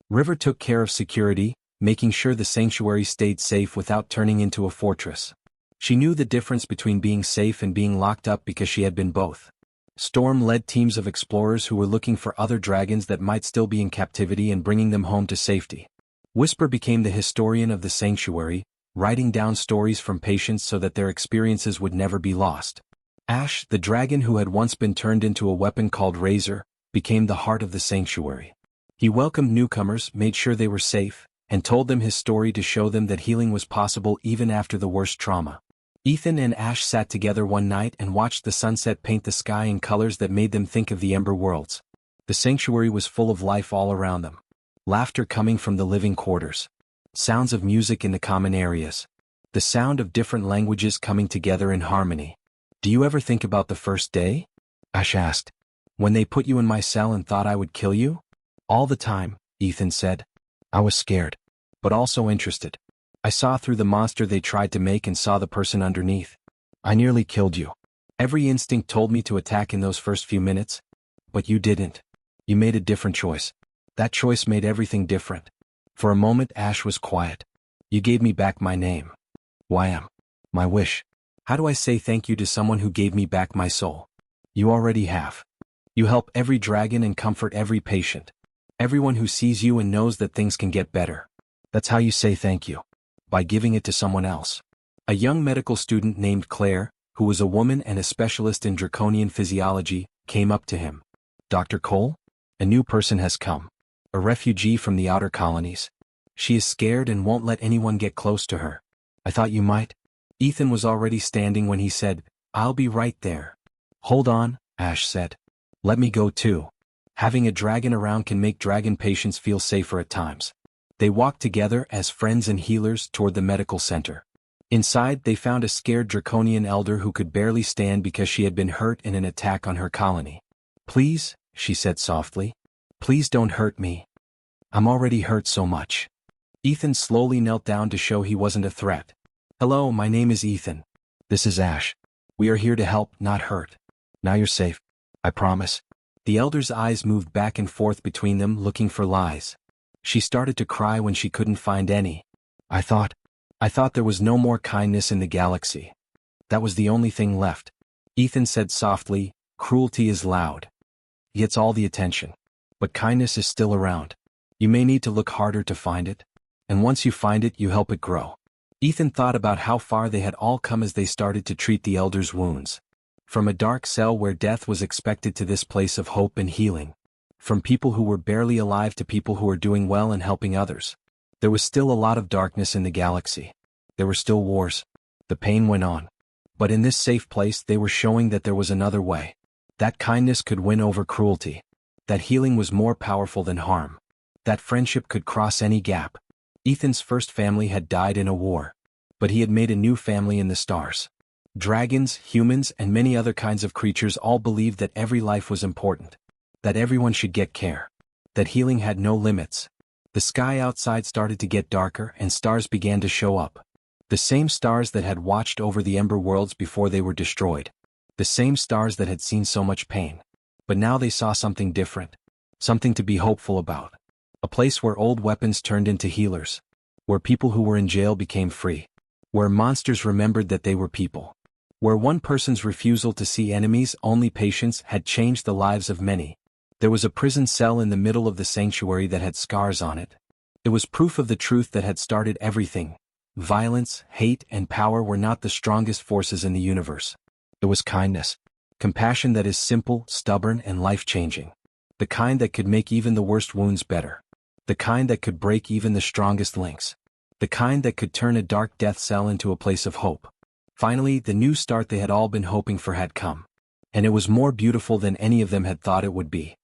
River took care of security, making sure the sanctuary stayed safe without turning into a fortress. She knew the difference between being safe and being locked up because she had been both. Storm led teams of explorers who were looking for other dragons that might still be in captivity and bringing them home to safety. Whisper became the historian of the sanctuary, writing down stories from patients so that their experiences would never be lost. Ash, the dragon who had once been turned into a weapon called Razor, became the heart of the sanctuary. He welcomed newcomers, made sure they were safe, and told them his story to show them that healing was possible even after the worst trauma. Ethan and Ash sat together one night and watched the sunset paint the sky in colors that made them think of the Ember Worlds. The sanctuary was full of life all around them. Laughter coming from the living quarters. Sounds of music in the common areas. The sound of different languages coming together in harmony. "Do you ever think about the first day?" Ash asked. "When they put you in my cell and thought I would kill you?" "All the time," Ethan said. "I was scared. But also interested. I saw through the monster they tried to make and saw the person underneath. I nearly killed you. Every instinct told me to attack in those first few minutes. But you didn't. You made a different choice. That choice made everything different." For a moment Ash was quiet. "You gave me back my name. Why my wish. How do I say thank you to someone who gave me back my soul?" "You already have. You help every dragon and comfort every patient. Everyone who sees you and knows that things can get better. That's how you say thank you. By giving it to someone else." A young medical student named Claire, who was a woman and a specialist in draconian physiology, came up to him. "Dr. Cole? A new person has come. A refugee from the outer colonies. She is scared and won't let anyone get close to her. I thought you might." Ethan was already standing when he said, "I'll be right there." "Hold on," Ash said. "Let me go too. Having a dragon around can make dragon patients feel safer at times." They walked together as friends and healers toward the medical center. Inside, they found a scared draconian elder who could barely stand because she had been hurt in an attack on her colony. "Please," she said softly. "Please don't hurt me. I'm already hurt so much." Ethan slowly knelt down to show he wasn't a threat. "Hello, my name is Ethan. This is Ash. We are here to help, not hurt. Now you're safe. I promise." The elder's eyes moved back and forth between them, looking for lies. She started to cry when she couldn't find any. I thought there was no more kindness in the galaxy. That was the only thing left." Ethan said softly, "Cruelty is loud. It gets all the attention. But kindness is still around. You may need to look harder to find it. And once you find it, you help it grow." Ethan thought about how far they had all come as they started to treat the elder's wounds. From a dark cell where death was expected to this place of hope and healing. From people who were barely alive to people who were doing well and helping others. There was still a lot of darkness in the galaxy. There were still wars. The pain went on. But in this safe place they were showing that there was another way. That kindness could win over cruelty. That healing was more powerful than harm. That friendship could cross any gap. Ethan's first family had died in a war. But he had made a new family in the stars. Dragons, humans, and many other kinds of creatures all believed that every life was important. That everyone should get care. That healing had no limits. The sky outside started to get darker and stars began to show up. The same stars that had watched over the Ember Worlds before they were destroyed. The same stars that had seen so much pain. But now they saw something different. Something to be hopeful about. A place where old weapons turned into healers. Where people who were in jail became free. Where monsters remembered that they were people. Where one person's refusal to see enemies, only patience, had changed the lives of many. There was a prison cell in the middle of the sanctuary that had scars on it. It was proof of the truth that had started everything. Violence, hate, and power were not the strongest forces in the universe. It was kindness. Compassion that is simple, stubborn, and life-changing. The kind that could make even the worst wounds better. The kind that could break even the strongest links. The kind that could turn a dark death cell into a place of hope. Finally, the new start they had all been hoping for had come. And it was more beautiful than any of them had thought it would be.